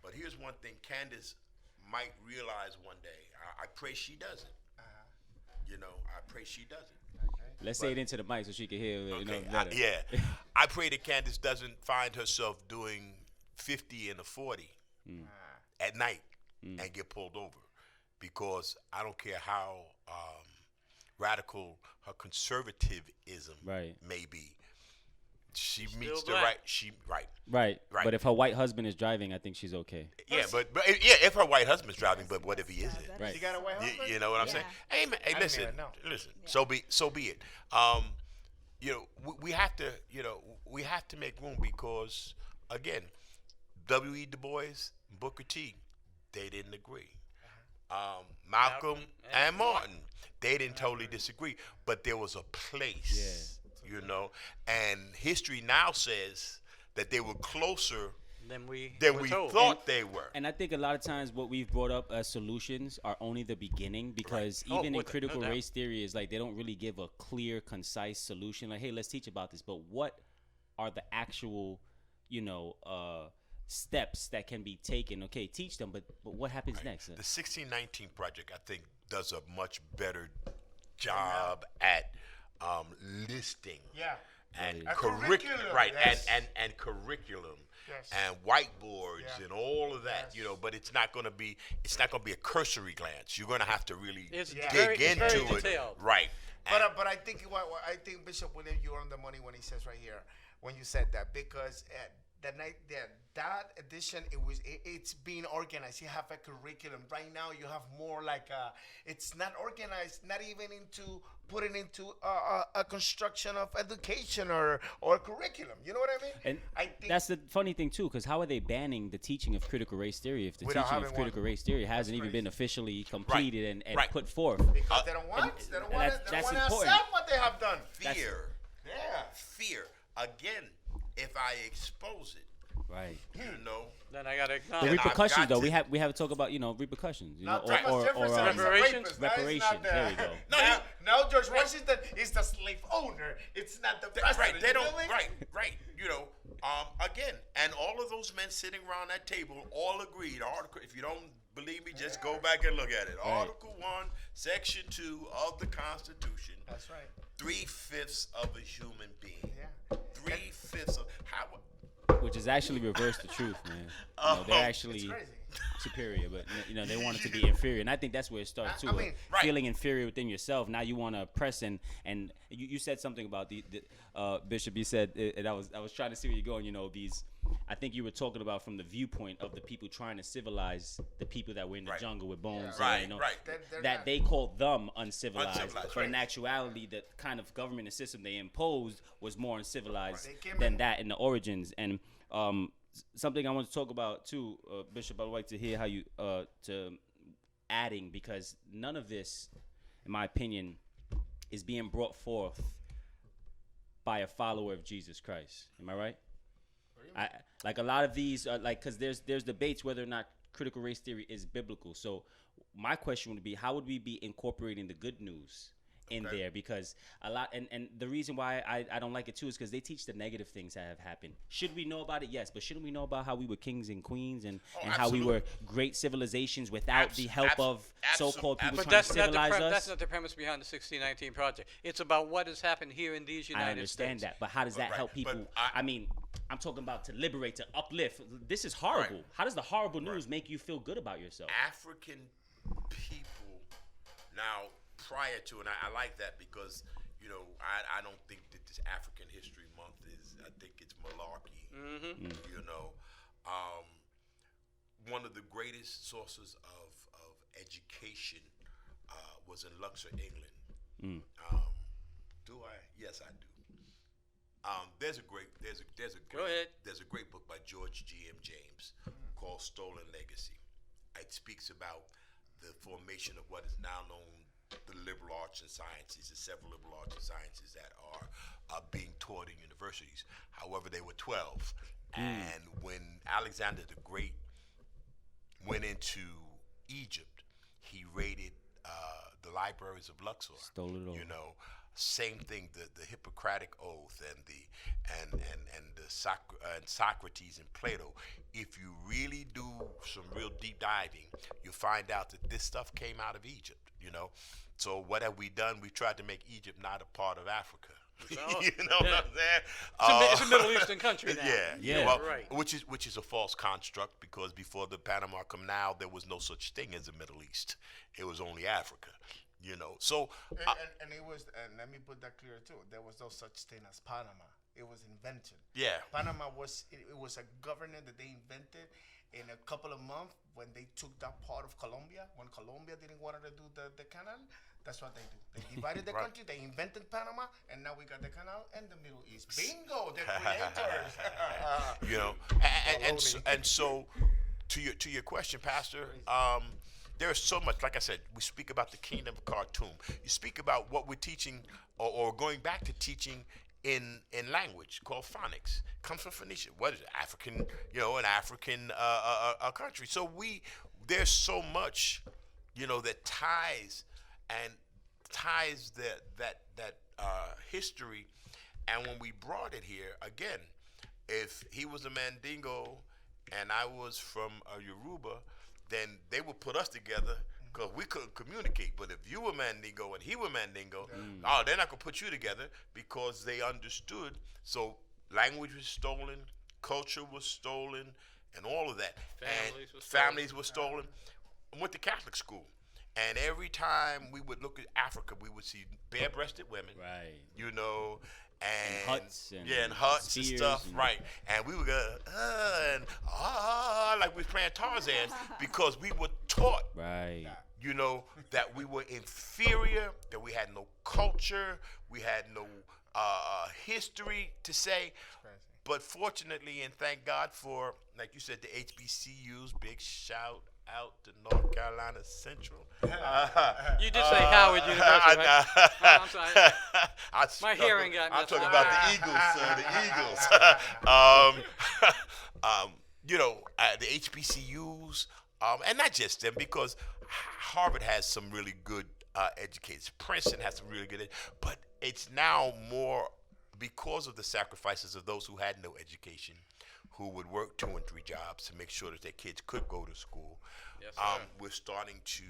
But here's one thing: Candace might realize one day. I pray she doesn't. I pray she doesn't. Let's say it into the mic so she can hear. Okay. Better. I pray that Candace doesn't find herself doing 50 and a 40 at night and get pulled over, because I don't care how radical her conservatism Right. may be, she She's meets still the black. Right. Right. But if her white husband is driving, I think she's okay. Yeah, but if her white husband's driving, but what if he isn't? Right. You got a white husband? You know what I'm Yeah. saying? Hey, man, hey, I didn't listen, even know. listen. Yeah. So be it. We have to, we have to make room because, again, W.E. Du Bois, Booker T, they didn't agree. Malcolm and Martin, they didn't totally disagree, but there was a place, and history now says that they were closer Than we than were we told. thought they were. And I think a lot of times what we've brought up as solutions are only the beginning, because Oh, even in with it, no critical doubt. race theory is like they don't really give a clear, concise solution. Like, hey, let's teach about this, but what are the actual, steps that can be taken? Okay, teach them, but what happens next? The 1619 Project, I think, does a much better job at listing Yeah. and A curriculum, curriculum, right? yes. And curriculum, Yes. and whiteboards, Yeah. and all of that, Yes. But it's not going to be a cursory glance. You're going to have to really It's dig very into it, detailed. right? And- But I think I think Bishop William, you're on the money when he says right here when you said that, because that edition it's being organized. You have a curriculum right now. You have more like it's not organized, not even into putting into a construction of education or curriculum. You know what I mean? And I think that's the funny thing too, because how are they banning the teaching of critical race theory if the Without teaching of having critical one? race theory hasn't even crazy. been officially completed and Right. put forth? because they don't want and they don't want that's- to that's accept important. what they have done. fear, Yeah. fear. Again, if I expose it, Right. Then I got to The acknowledge. Then I've repercussions, got though, to- we have to talk about repercussions, Now, Thomas Jefferson is a reparations? rapist. That is Reparations, not the- there we go. Now George Washington is the slave owner. It's not the president. right? They You don't. feel me? Right. Again, and all of those men sitting around that table all agreed. Article. If you don't believe me, just go back and look at it. Article 1, Section 2 of the Constitution. That's right. 3/5 of a human being. Yeah. 3/5 of how. Which is actually reverse the truth, man. They're actually crazy. superior, but they want it to be inferior, and I think that's where it starts too. I mean, right. Feeling inferior within yourself. Now you want to oppress, and you said something about the Bishop. You said, and I was trying to see where you're going. These. I think you were talking about from the viewpoint of the people trying to civilize the people that were in the Right. jungle with bones. Right, and, right. They're that not- they called them uncivilized. Uncivilized, But in right. actuality, the kind of government and system they imposed was more uncivilized Right. They came than in- that in the origins. And something I want to talk about too, Bishop. I'd like to hear how you to adding, because none of this, in my opinion, is being brought forth by a follower of Jesus Christ. Am I right? Like a lot of these are like, because there's debates whether or not critical race theory is biblical. So my question would be, how would we be incorporating the good news in there? Because a lot, and the reason why I don't like it too is because they teach the negative things that have happened. Should we know about it? Yes, but shouldn't we know about how we were kings and queens and how we were great civilizations without the help of so-called people But trying to that's not, civilize us? that's not the premise behind the 1619 Project. It's about what has happened here in these United I understand States. that, but how does that Right, help people? but I mean, I'm talking about to liberate, to uplift. This is horrible. Right. How does the horrible news make you feel good about yourself? African people now prior to, and I like that because I don't think that this African History Month is. I think it's malarkey. One of the greatest sources of education was in Luxor, England. Do I? Yes, I do. There's a great Go ahead. There's a great book by George G.M. James called Stolen Legacy. It speaks about the formation of what is now known the liberal arts and sciences. There's several liberal arts and sciences that are being taught in universities. However, they were 12. And when Alexander the Great went into Egypt, he raided the libraries of Luxor. Stole it all. Same thing. The Hippocratic Oath and Socrates and Plato. If you really do some real deep diving, you find out that this stuff came out of Egypt. So what have we done? We tried to make Egypt not a part of Africa. You know what I'm saying? It's a Middle Eastern country now. Yeah. Well, Right. Which is a false construct, because before the Panama Canal, there was no such thing as the Middle East. It was only Africa. You know, so And it was, and let me put that clear too. There was no such thing as Panama. It was invented. yeah, Panama was it was a government that they invented in a couple of months when they took that part of Colombia. When Colombia didn't want to do the canal, that's what they do. They divided the Right. country. They invented Panama, and now we got the canal and the Middle East. Bingo, the creators. you know, and so to your question, Pastor, there is so much. Like I said, we speak about the kingdom of Khartoum. You speak about what we're teaching, or going back to teaching in language called phonics. Comes from Phoenicia. What is it? African, an African country. So there's so much, that ties that history. And when we brought it here, again, if he was a Mandingo and I was from Yoruba, then they would put us together because we couldn't communicate. But if you were Mandingo and he were Mandingo, they're not going to put you together because they understood. So language was stolen, culture was stolen, and all of that. Families were stolen. I went to Catholic school. And every time we would look at Africa, we would see bare-breasted women. Right. And huts and huts and spears stuff, and- right? And we would go like we was playing Tarzan because we were taught, Right. that we were inferior, that we had no culture, we had no history to say. But fortunately, and thank God for, like you said, the HBCUs. Big shout out to North Carolina Central. You did say Howard University, right? Oh, I'm sorry. My hearing got I'm messed talking up. about the Eagles, sir. The Eagles. The HBCUs, and not just them, because Harvard has some really good educators. Princeton has some really good, but it's now more because of the sacrifices of those who had no education, who would work 2 and 3 jobs to make sure that their kids could go to school. Yes, sir. We're starting to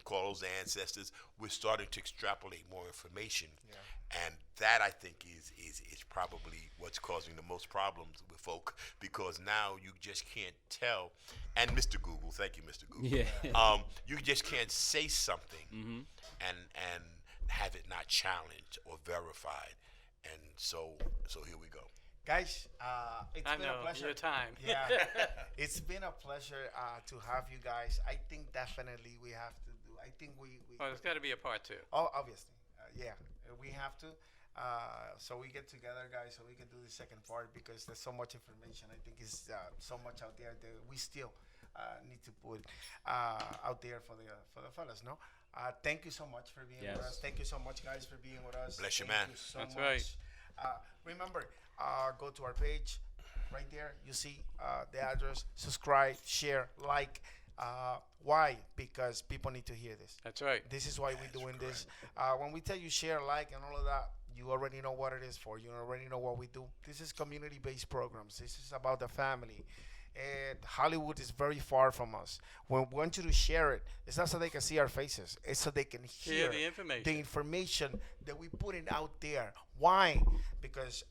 call those ancestors. We're starting to extrapolate more information, and that I think is probably what's causing the most problems with folk, because now you just can't tell. And Mr. Google, thank you, Mr. Google. Yeah. You just can't say something and have it not challenged or verified, and so here we go. Guys, it's I been know, a pleasure. your time. Yeah, it's been a pleasure to have you guys. I think definitely we have to do. I think we Well, there's got to be a part 2. oh, obviously, we have to. So we get together, guys, so we can do the second part, because there's so much information. I think it's so much out there that we still need to put out there for the fellas. No, thank you so much for being with Yes. us. Thank you so much, guys, for being with us. Bless you, Thank man. you so That's much. right. Remember, go to our page right there. You see the address. Subscribe, share, like. Why? Because people need to hear this. That's right. This is why we're doing this. When we tell you share, like, and all of that, you already know what it is for. You already know what we do. This is community-based programs. This is about the family. And Hollywood is very far from us. When we want you to share it, it's not so they can see our faces. It's so they can hear the information. the information that we put in out there. Why? Because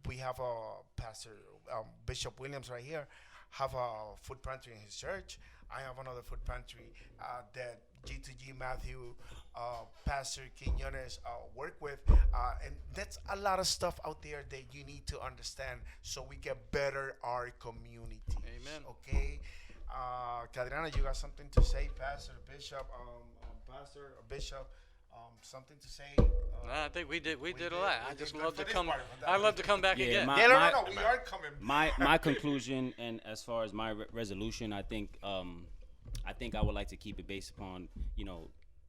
we have a pastor, Bishop Williams right here, have a food pantry in his church. I have another food pantry that G2G Matthew, Pastor Quiñones work with. And that's a lot of stuff out there that you need to understand so we get better our community. Amen. Okay? Cadriana, you got something to say, Pastor, Bishop, Pastor, Bishop? Something to say? No, I think we did a did- lot. we I did just good love for to this come. part. I love to come back Yeah, again. my- Yeah, no, we are coming. My conclusion, and as far as my resolution, I think I would like to keep it based upon,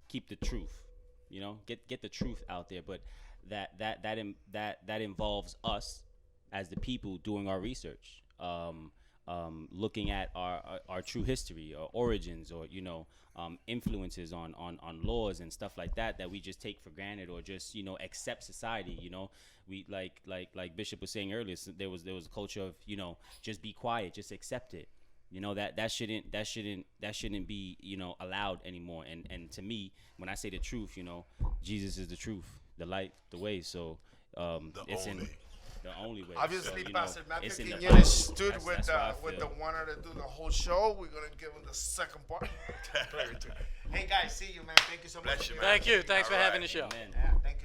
keep the truth, get the truth out there, but that involves us as the people doing our research, looking at our true history or origins, or influences on laws and stuff like that we just take for granted, or just accept society. We like Bishop was saying earlier, so there was a culture of just be quiet, just accept it. That shouldn't be allowed anymore. And to me, when I say the truth, Jesus is the truth, the light, the way. So it's only. the only way. Obviously, so, you know, Pastor Matthew it's in the Quiñones Bible. stood That's with what I with the feel. one to do the whole show. We're gonna give him the second part. Hey guys, see you, man. Thank you so much. Bless for you, being man. Thank you. Thanks for All having right. the show. Amen. Yeah, thank you.